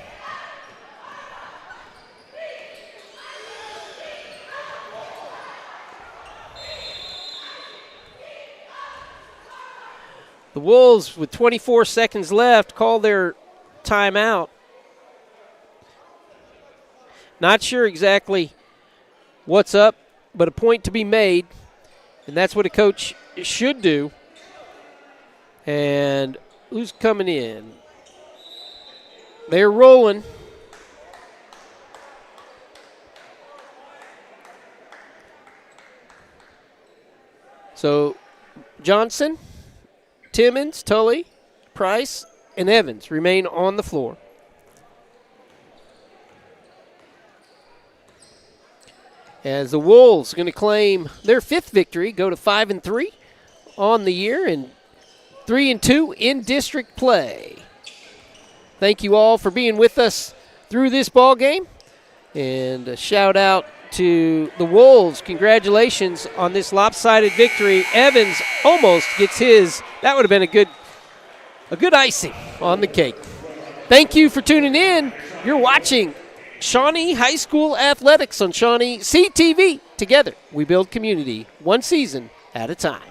The Wolves, with 24 seconds left, call their timeout. Not sure exactly what's up, but a point to be made, and that's what a coach should do. And who's coming in? They're rolling. So Johnson, Timmons, Tully, Price, and Evans remain on the floor. As the Wolves are going to claim their 5th victory, go to 5-3 on the year and 3-2 in district play. Thank you all for being with us through this ball game, and a shout out to the Wolves. Congratulations on this lopsided victory. Evans almost gets his. That would have been a good icing on the cake. Thank you for tuning in. You're watching Shawnee High School Athletics on ShawneeCTV. Together, we build community, one season at a time.